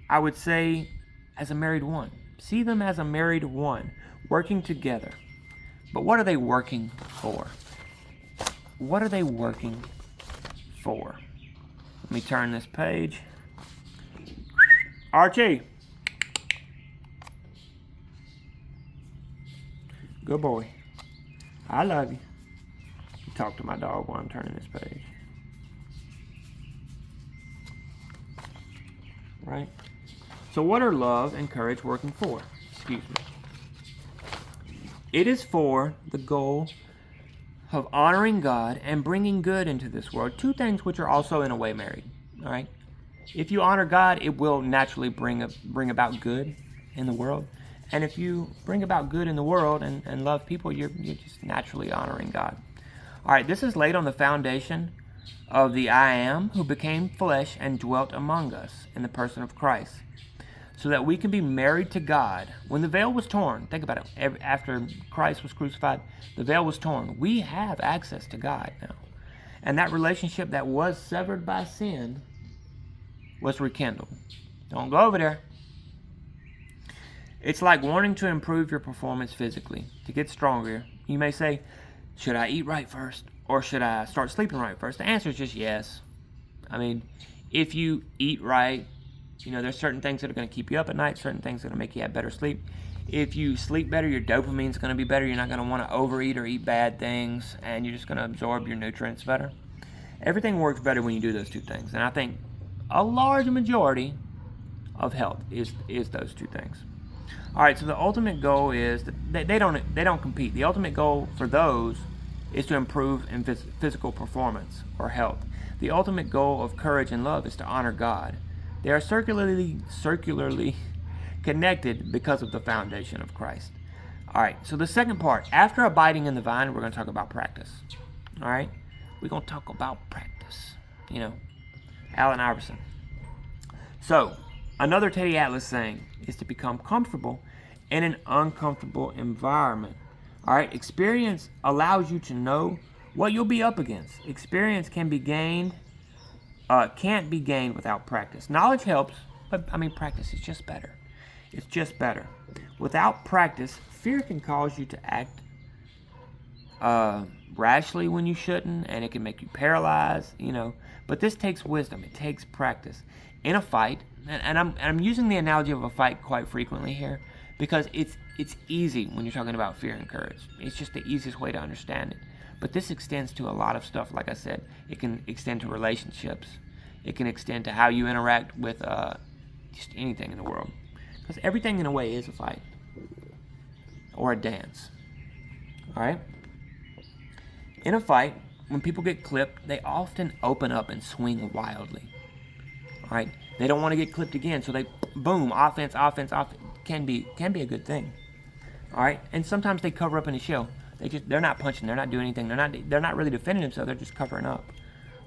I would say as a married one. See them as a married one, working together. But what are they working for? What are they working for? Let me turn this page. Archie. Good boy. I love you. Talk to my dog while I'm turning this page. Right? So what are love and courage working for? Excuse me. It is for the goal of honoring God and bringing good into this world. Two things which are also in a way married. All right? If you honor God, it will naturally bring about good in the world. And if you bring about good in the world and love people, you're just naturally honoring God. All right, this is laid on the foundation of the I Am who became flesh and dwelt among us in the person of Christ, so that we can be married to God. When the veil was torn, think about it, after Christ was crucified, the veil was torn. We have access to God now. And that relationship that was severed by sin was rekindled. Don't go over there. It's like wanting to improve your performance physically, to get stronger. You may say, should I eat right first? Or should I start sleeping right first? The answer is just yes. I mean, if you eat right, there's certain things that are going to keep you up at night, certain things that are going to make you have better sleep. If you sleep better, your dopamine's going to be better. You're not going to want to overeat or eat bad things, and you're just going to absorb your nutrients better. Everything works better when you do those two things. And I think a large majority of health is those two things. All right, so the ultimate goal is that they don't compete. The ultimate goal for those is to improve in physical performance or health. The ultimate goal of courage and love is to honor God. They are circularly connected because of the foundation of Christ. All right, so the second part, after abiding in the vine, we're going to talk about practice. All right, we're going to talk about practice. Allen Iverson. So, another Teddy Atlas saying is to become comfortable in an uncomfortable environment. All right, experience allows you to know what you'll be up against. Experience can't be gained without practice. Knowledge helps, but practice is just better. It's just better. Without practice, fear can cause you to act rashly when you shouldn't, and it can make you paralyzed, But this takes wisdom. It takes practice. In a fight, and I'm using the analogy of a fight quite frequently here, because it's easy when you're talking about fear and courage. It's just the easiest way to understand it. But this extends to a lot of stuff. Like I said, it can extend to relationships. It can extend to how you interact with just anything in the world. Because everything in a way is a fight or a dance. All right? In a fight, when people get clipped, they often open up and swing wildly. All right? They don't want to get clipped again, so they boom, offense can be a good thing. All right? And sometimes they cover up in a shell. They're not punching, they're not doing anything. They're not really defending themselves, they're just covering up.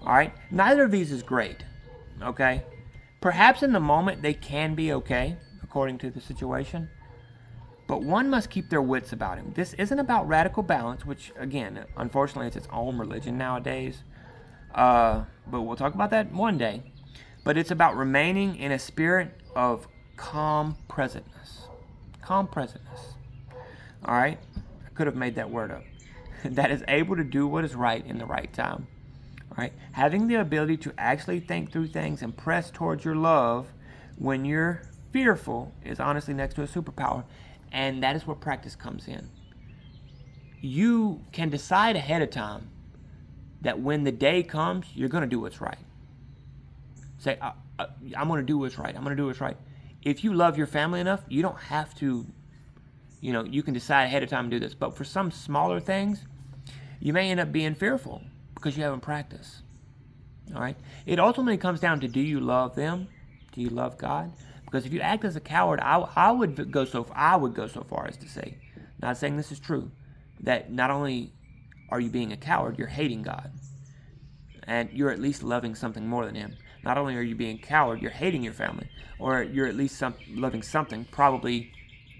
All right? Neither of these is great. Okay? Perhaps in the moment they can be okay, according to the situation. But one must keep their wits about him. This isn't about radical balance, which, again, unfortunately, it's its own religion nowadays. But we'll talk about that one day. But it's about remaining in a spirit of calm presentness. Calm presentness. All right? I could have made that word up. That is able to do what is right in the right time. All right? Having the ability to actually think through things and press towards your love when you're fearful is honestly next to a superpower. And that is where practice comes in. You can decide ahead of time that when the day comes, you're going to do what's right. Say, I'm going to do what's right. I'm going to do what's right. If you love your family enough, you don't have to, you can decide ahead of time to do this. But for some smaller things, you may end up being fearful because you haven't practiced. All right? It ultimately comes down to, do you love them? Do you love God? Because if you act as a coward, I would go so far as to say, not saying this is true, that not only are you being a coward, you're hating God. And you're at least loving something more than Him. Not only are you being a coward, you're hating your family. Or you're at least loving something, probably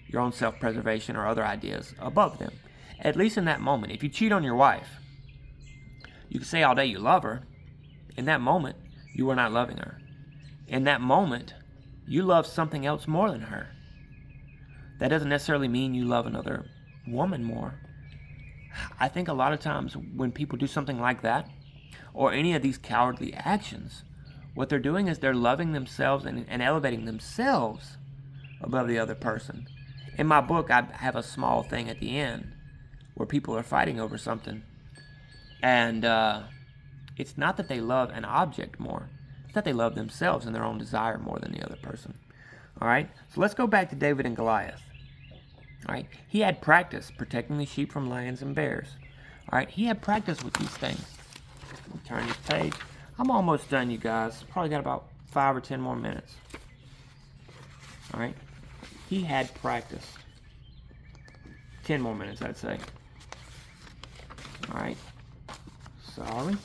your own self-preservation or other ideas, above them. At least in that moment. If you cheat on your wife, you can say all day you love her. In that moment, you are not loving her. In that moment, you love something else more than her. That doesn't necessarily mean you love another woman more. I think a lot of times when people do something like that, or any of these cowardly actions, what they're doing is they're loving themselves and elevating themselves above the other person. In my book, I have a small thing at the end where people are fighting over something. And it's not that they love an object more. It's that they love themselves and their own desire more than the other person. All right? So let's go back to David and Goliath. All right? He had practice protecting the sheep from lions and bears. All right? He had practice with these things. Turn this page. I'm almost done, you guys. Probably got about 5 or 10 more minutes. All right? He had practice. 10 more minutes, I'd say. All right? Sorry.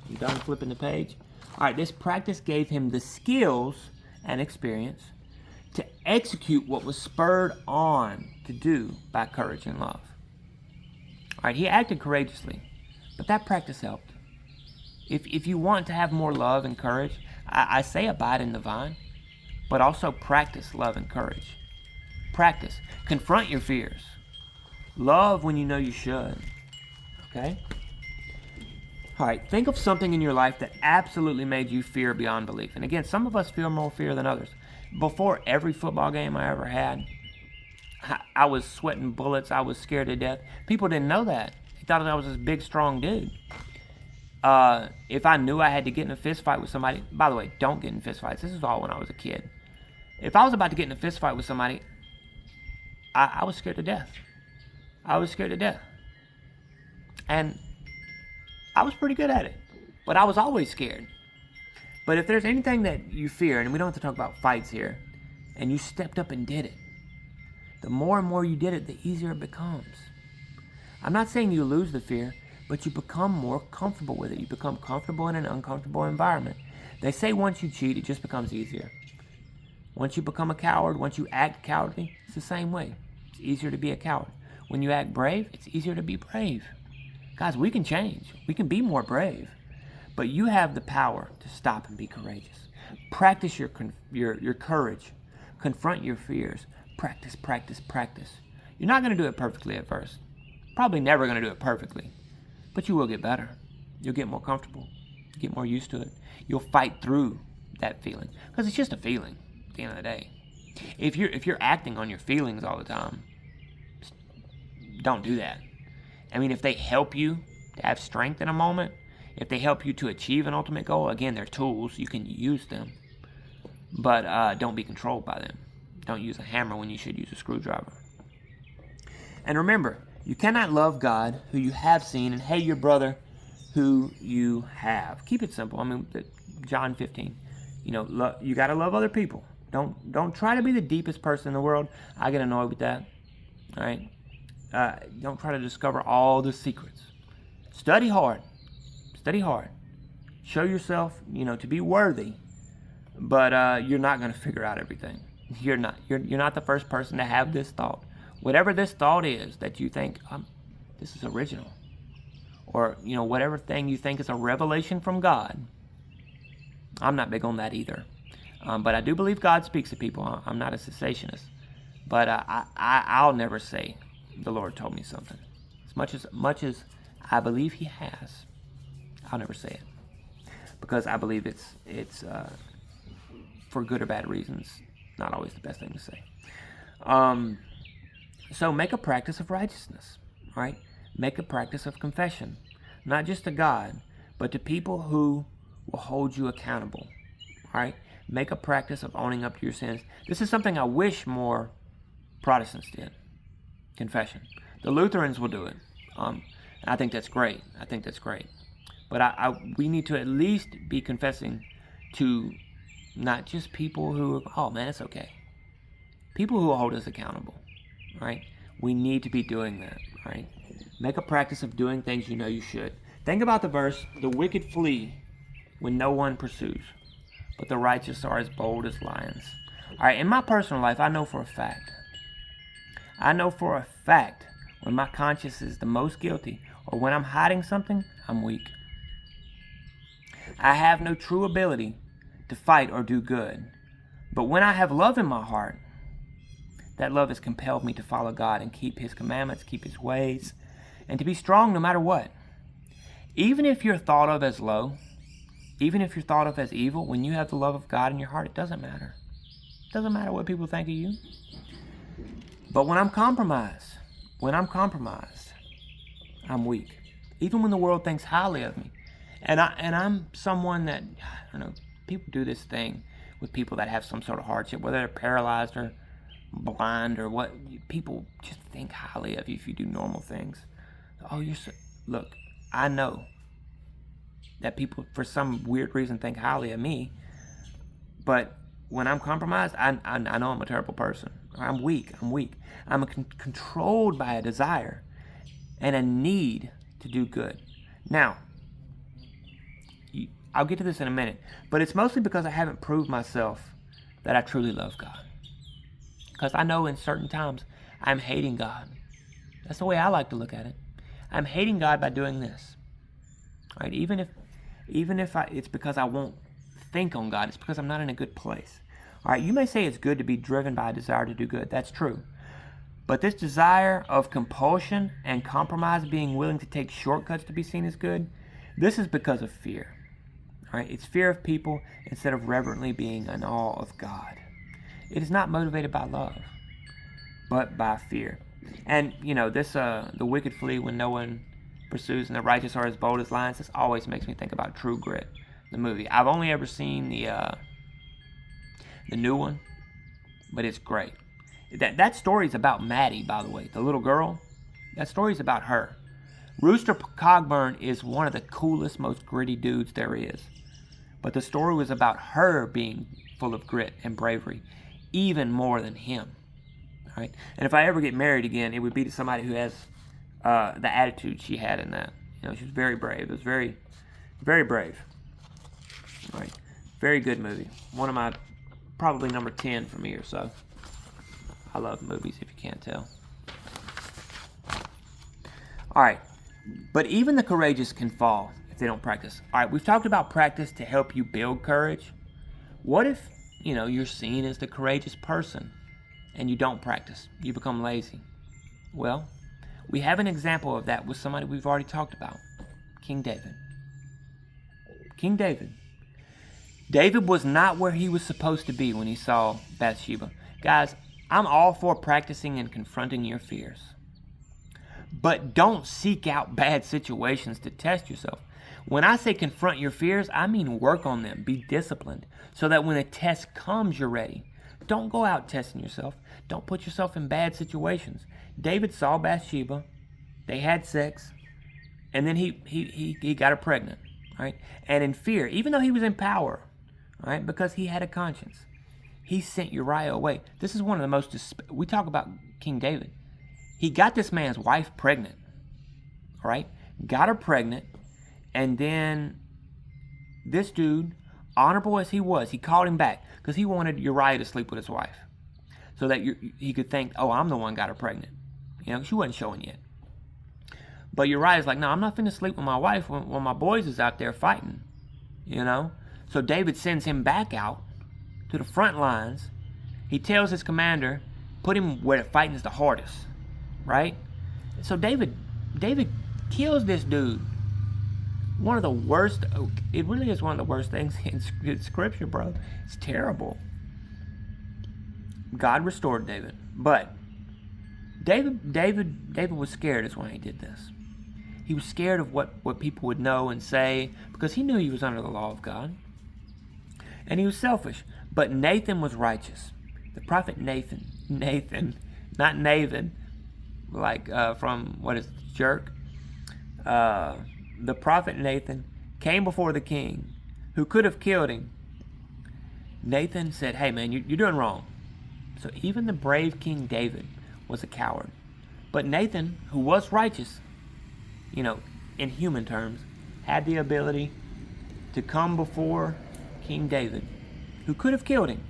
You done flipping the page? All right, this practice gave him the skills and experience to execute what was spurred on to do by courage and love. All right, he acted courageously, but that practice helped. If you want to have more love and courage, I say abide in the vine, but also practice love and courage. Practice. Confront your fears. Love when you know you should. Okay? All right, think of something in your life that absolutely made you fear beyond belief. And again, some of us feel more fear than others. Before every football game I ever had, I was sweating bullets. I was scared to death. People didn't know that. They thought I was this big, strong dude. If I knew I had to get in a fist fight with somebody, by the way, don't get in fist fights. This is all when I was a kid. If I was about to get in a fist fight with somebody, I was scared to death. I was scared to death. And I was pretty good at it. But I was always scared. But if there's anything that you fear, and we don't have to talk about fights here, and you stepped up and did it, the more and more you did it, the easier it becomes. I'm not saying you lose the fear, but you become more comfortable with it. You become comfortable in an uncomfortable environment. They say once you cheat, it just becomes easier. Once you become a coward, once you act cowardly, it's the same way. It's easier to be a coward. When you act brave, it's easier to be brave. Guys, we can change. We can be more brave. But you have the power to stop and be courageous. Practice your courage. Confront your fears. Practice, practice, practice. You're not going to do it perfectly at first. Probably never going to do it perfectly. But you will get better. You'll get more comfortable. Get more used to it. You'll fight through that feeling. Because it's just a feeling at the end of the day. If you're acting on your feelings all the time, don't do that. I mean, if they help you to have strength in a moment, if they help you to achieve an ultimate goal, again, they're tools. You can use them. But don't be controlled by them. Don't use a hammer when you should use a screwdriver. And remember, you cannot love God who you have seen and hate your brother who you have. Keep it simple. I mean, John 15. You got to love other people. Don't try to be the deepest person in the world. I get annoyed with that. All right? Don't try to discover all the secrets. Study hard. Study hard. Show yourself, to be worthy. But you're not going to figure out everything. You're not. You're not the first person to have this thought. Whatever this thought is that you think, this is original. Or, whatever thing you think is a revelation from God. I'm not big on that either. But I do believe God speaks to people. I'm not a cessationist. But I'll never say, the Lord told me something. As much as I believe He has, I'll never say it. Because I believe it's for good or bad reasons, not always the best thing to say. So make a practice of righteousness, all right? Make a practice of confession, not just to God, but to people who will hold you accountable, all right? Make a practice of owning up to your sins. This is something I wish more Protestants did. Confession. The Lutherans will do it. I think that's great. But we need to at least be confessing to not just people who, oh man, it's okay. People who will hold us accountable, right? We need to be doing that, right? Make a practice of doing things you know you should. Think about the verse, the wicked flee when no one pursues, but the righteous are as bold as lions. All right, in my personal life, I know for a fact when my conscience is the most guilty or when I'm hiding something, I'm weak. I have no true ability to fight or do good. But when I have love in my heart, that love has compelled me to follow God and keep His commandments, keep His ways, and to be strong no matter what. Even if you're thought of as low, even if you're thought of as evil, when you have the love of God in your heart, it doesn't matter. It doesn't matter what people think of you. But when I'm compromised, I'm weak. Even when the world thinks highly of me. And I'm someone that, I don't know, people do this thing with people that have some sort of hardship, whether they're paralyzed or blind or what. People just think highly of you if you do normal things. Oh, look, I know that people, for some weird reason, think highly of me. But when I'm compromised, I know I'm a terrible person. I'm weak. I'm controlled by a desire and a need to do good. Now, I'll get to this in a minute, but it's mostly because I haven't proved myself that I truly love God. Because I know in certain times I'm hating God. That's the way I like to look at it. I'm hating God by doing this. All right, even if it's because I won't think on God, it's because I'm not in a good place. All right, you may say it's good to be driven by a desire to do good. That's true. But this desire of compulsion and compromise, being willing to take shortcuts to be seen as good, this is because of fear. All right, it's fear of people instead of reverently being in awe of God. It is not motivated by love, but by fear. And, the wicked flee when no one pursues and the righteous are as bold as lions. This always makes me think about True Grit, the movie. I've only ever seen the new one, but it's great. That story is about Maddie, by the way, the little girl. That story is about her. Rooster Cogburn is one of the coolest, most gritty dudes there is. But the story was about her being full of grit and bravery, even more than him. All right? And if I ever get married again, it would be to somebody who has the attitude she had in that. She was very brave. It was very, very brave. All right? Very good movie. One of my, probably number 10 for me or so. I love movies, if you can't tell. All right. But even the courageous can fall if they don't practice. All right, we've talked about practice to help you build courage. What if, you're seen as the courageous person and you don't practice? You become lazy. Well, we have an example of that with somebody we've already talked about, King David. King David. David was not where he was supposed to be when he saw Bathsheba. Guys, I'm all for practicing and confronting your fears. But don't seek out bad situations to test yourself. When I say confront your fears, I mean work on them. Be disciplined so that when a test comes, you're ready. Don't go out testing yourself. Don't put yourself in bad situations. David saw Bathsheba. They had sex. And then he got her pregnant. Right? And in fear, even though he was in power, right, because he had a conscience, he sent Uriah away. This is one of the most, we talk about King David. He got this man's wife pregnant, all right? Got her pregnant, and then this dude, honorable as he was, he called him back because he wanted Uriah to sleep with his wife so that he could think, oh, I'm the one got her pregnant. She wasn't showing yet. But Uriah's like, no, I'm not finna sleep with my wife when my boys is out there fighting, So David sends him back out to the front lines. He tells his commander, put him where the fighting is the hardest. Right? So David kills this dude. One of the worst, it really is one of the worst things in Scripture, bro. It's terrible. God restored David. But David was scared is why he did this. He was scared of what people would know and say because he knew he was under the law of God. And he was selfish. But Nathan was righteous. The prophet Nathan, not Nathan, like from, what is it, jerk? The prophet Nathan came before the king, who could have killed him. Nathan said, hey man, you're doing wrong. So even the brave King David was a coward. But Nathan, who was righteous, in human terms, had the ability to come before King David, who could have killed him,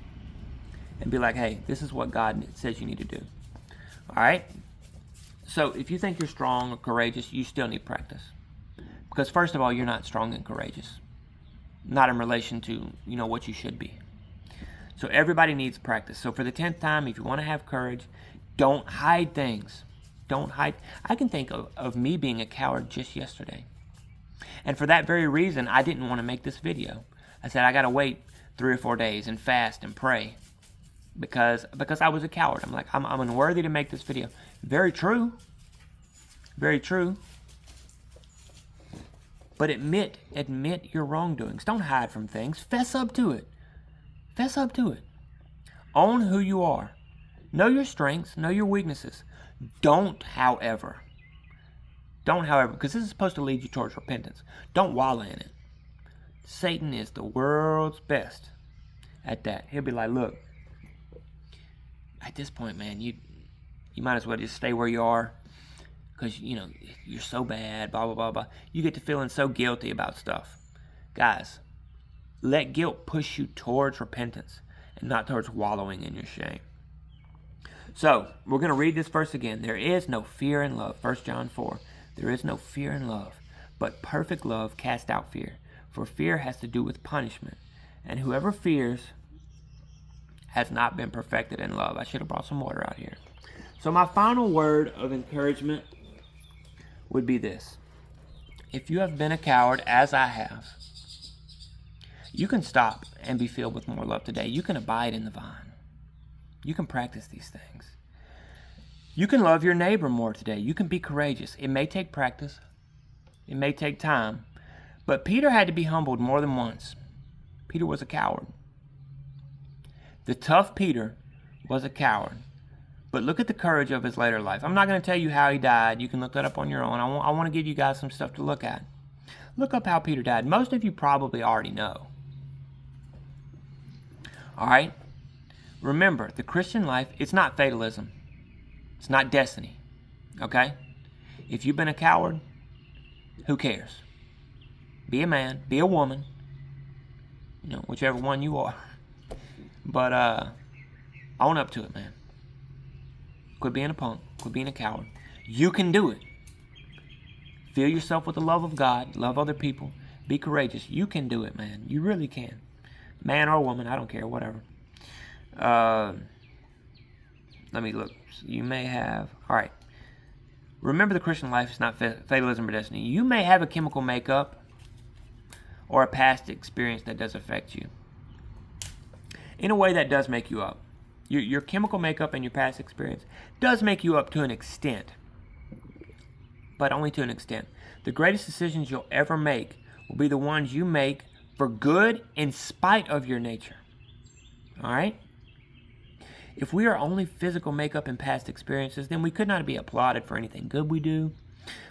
and be like, hey, this is what God says you need to do. All right? So if you think you're strong or courageous, you still need practice. Because first of all, you're not strong and courageous. Not in relation to, what you should be. So everybody needs practice. So for the 10th time, if you want to have courage, don't hide things. Don't hide. I can think of me being a coward just yesterday. And for that very reason, I didn't want to make this video. I said, I got to wait 3 or 4 days and fast and pray. Because I was a coward. I'm like, I'm unworthy to make this video. Very true. Very true. But admit your wrongdoings. Don't hide from things. Fess up to it. Fess up to it. Own who you are. Know your strengths. Know your weaknesses. Don't, however, because this is supposed to lead you towards repentance. Don't wallow in it. Satan is the world's best at that. He'll be like, look, at this point, man, you might as well just stay where you are, because, you're so bad, blah, blah, blah, blah. You get to feeling so guilty about stuff. Guys, let guilt push you towards repentance and not towards wallowing in your shame. So, we're going to read this verse again. There is no fear in love. 1 John 4. There is no fear in love, but perfect love casts out fear. For fear has to do with punishment. And whoever fears has not been perfected in love. I should have brought some water out here. So my final word of encouragement would be this. If you have been a coward, as I have, you can stop and be filled with more love today. You can abide in the vine. You can practice these things. You can love your neighbor more today. You can be courageous. It may take practice. It may take time. But Peter had to be humbled more than once. Peter was a coward. The tough Peter was a coward. But look at the courage of his later life. I'm not going to tell you how he died. You can look that up on your own. I want to give you guys some stuff to look at. Look up how Peter died. Most of you probably already know. All right? Remember, the Christian life, it's not fatalism. It's not destiny. Okay? If you've been a coward, who cares? Be a man, be a woman, whichever one you are. But own up to it, man. Quit being a punk. Quit being a coward. You can do it. Fill yourself with the love of God. Love other people. Be courageous. You can do it, man. You really can. Man or woman, I don't care, whatever. Let me look. You may have... All right. Remember, the Christian life is not fatalism or destiny. You may have a chemical makeup or a past experience that does affect you. In a way, that does make you up. Your chemical makeup and your past experience does make you up to an extent. But only to an extent. The greatest decisions you'll ever make will be the ones you make for good in spite of your nature. All right? If we are only physical makeup and past experiences, then we could not be applauded for anything good we do.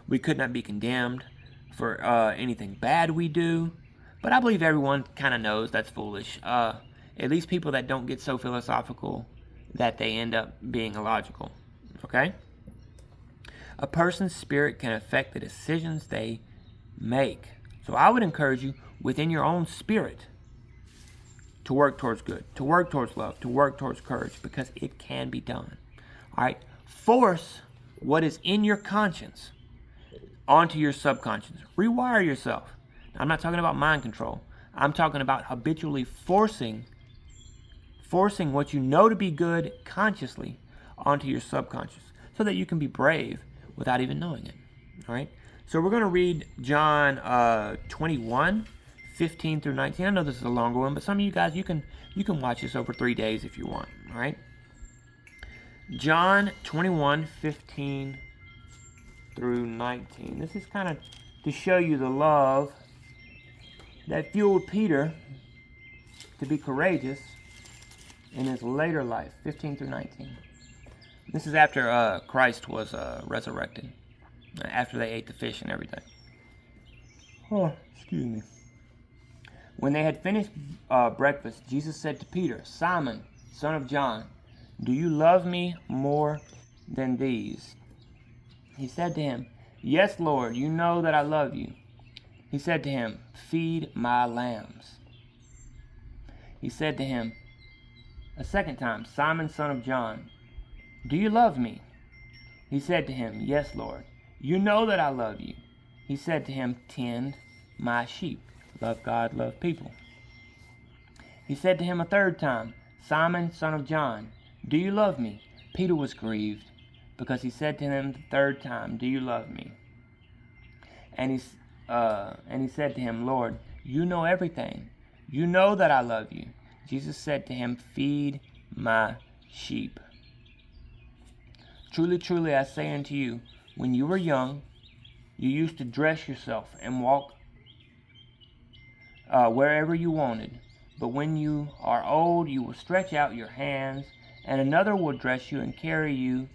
We could not be condemned for anything bad we do. But I believe everyone kind of knows that's foolish. At least people that don't get so philosophical that they end up being illogical. Okay? A person's spirit can affect the decisions they make. So I would encourage you, within your own spirit, to work towards good, to work towards love, to work towards courage, because it can be done. All right? Force what is in your conscience onto your subconscious. Rewire yourself. Now, I'm not talking about mind control. I'm talking about habitually forcing what you know to be good consciously onto your subconscious so that you can be brave without even knowing it. All right? So we're going to read John 21, 15 through 19. I know this is a longer one, but some of you guys, you can watch this over 3 days if you want. All right? John 21, 15 through 19. This is kind of to show you the love that fueled Peter to be courageous in his later life, 15 through 19. This is after Christ was resurrected, after they ate the fish and everything. Oh, excuse me. When they had finished breakfast, Jesus said to Peter, "Simon, son of John, do you love me more than these?" He said to him, "Yes, Lord, you know that I love you." He said to him, "Feed my lambs." He said to him a second time, "Simon, son of John, do you love me?" He said to him, "Yes, Lord, you know that I love you." He said to him, "Tend my sheep." Love God, love people. He said to him a third time, "Simon, son of John, do you love me?" Peter was grieved because he said to him the third time, "Do you love me?" And he said to him, "Lord, you know everything. You know that I love you." Jesus said to him, "Feed my sheep. Truly, truly, I say unto you, when you were young, you used to dress yourself and walk wherever you wanted. But when you are old, you will stretch out your hands, and another will dress you and carry you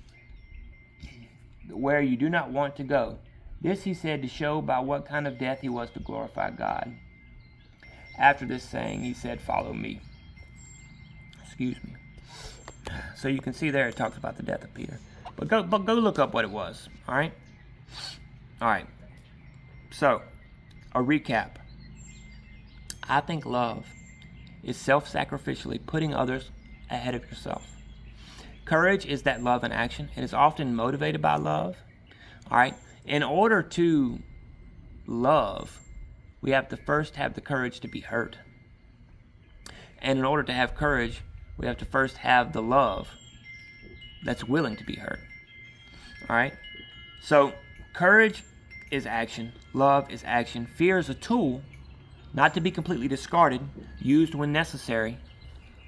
where you do not want to go." This he said to show by what kind of death he was to glorify God. After this saying, he said, "Follow me." Excuse me. So you can see there it talks about the death of Peter. But go look up what it was. All right? All right. So, a recap. I think love is self-sacrificially putting others ahead of yourself. Courage is that love in action. It is often motivated by love. All right? In order to love, we have to first have the courage to be hurt. And in order to have courage, we have to first have the love that's willing to be hurt. All right? So, courage is action. Love is action. Fear is a tool, not to be completely discarded, used when necessary,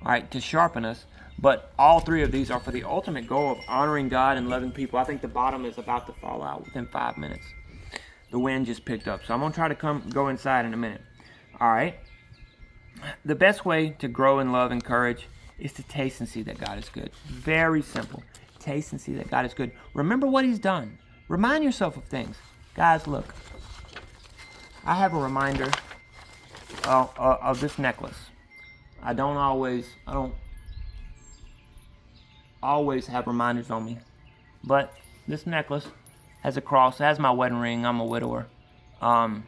all right, to sharpen us. But all three of these are for the ultimate goal of honoring God and loving people. I think the bottom is about to fall out within 5 minutes. The wind just picked up. So I'm going to try to go inside in a minute. All right? The best way to grow in love and courage is to taste and see that God is good. Very simple. Taste and see that God is good. Remember what he's done. Remind yourself of things. Guys, look. I have a reminder of this necklace. I don't always have reminders on me. But this necklace has a cross. It has my wedding ring. I'm a widower. And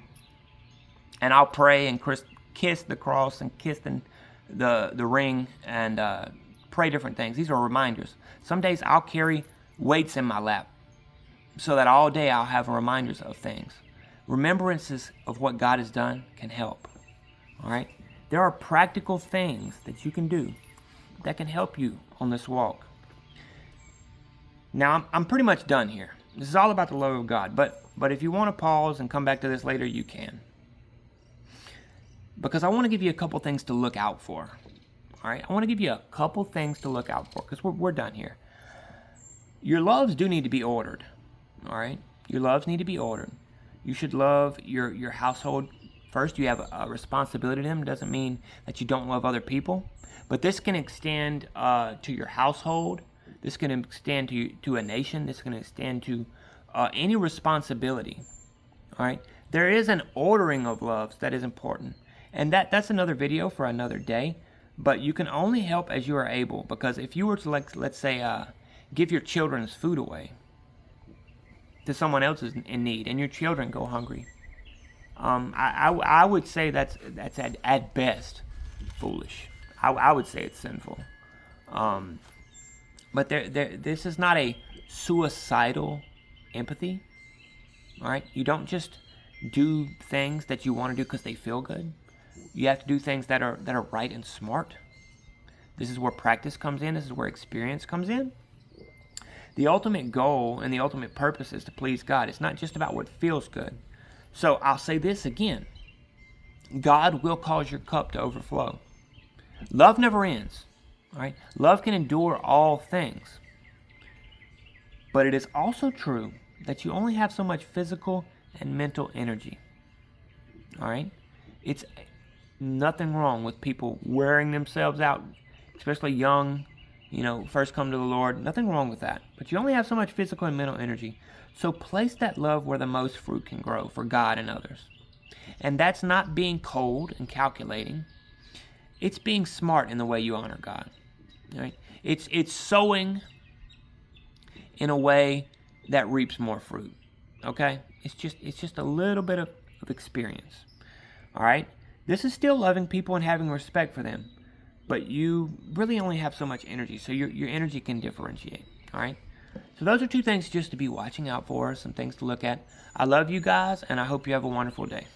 I'll pray and kiss the cross and kiss the ring and pray different things. These are reminders. Some days I'll carry weights in my lap so that all day I'll have reminders of things. Remembrances of what God has done can help. All right? There are practical things that you can do that can help you on this walk. Now, I'm pretty much done here. This is all about the love of God. But if you want to pause and come back to this later, you can. Because I want to give you a couple things to look out for. All right? I want to give you a couple things to look out for because we're done here. Your loves do need to be ordered. All right? Your loves need to be ordered. You should love your household first. You have a responsibility to them. It doesn't mean that you don't love other people. But this can extend to your household. This can extend to a nation. This can extend to any responsibility. All right? There is an ordering of loves that is important. And that's another video for another day. But you can only help as you are able. Because if you were to, let's say, give your children's food away to someone else in need, and your children go hungry, I would say that's at best foolish. I would say it's sinful. But this is not a suicidal empathy. All right, you don't just do things that you want to do because they feel good. You have to do things that are right and smart. This is where practice comes in. This is where experience comes in. The ultimate goal and the ultimate purpose is to please God. It's not just about what feels good. So I'll say this again. God will cause your cup to overflow. Love never ends. All right? Love can endure all things. But it is also true that you only have so much physical and mental energy. All right? It's nothing wrong with people wearing themselves out, especially young, first come to the Lord. Nothing wrong with that. But you only have so much physical and mental energy. So place that love where the most fruit can grow for God and others. And that's not being cold and calculating. It's being smart in the way you honor God. Right? It's sowing in a way that reaps more fruit. Okay? It's just a little bit of experience. All right? This is still loving people and having respect for them. But you really only have so much energy, so your energy can differentiate. All right? So those are 2 things just to be watching out for, some things to look at. I love you guys, and I hope you have a wonderful day.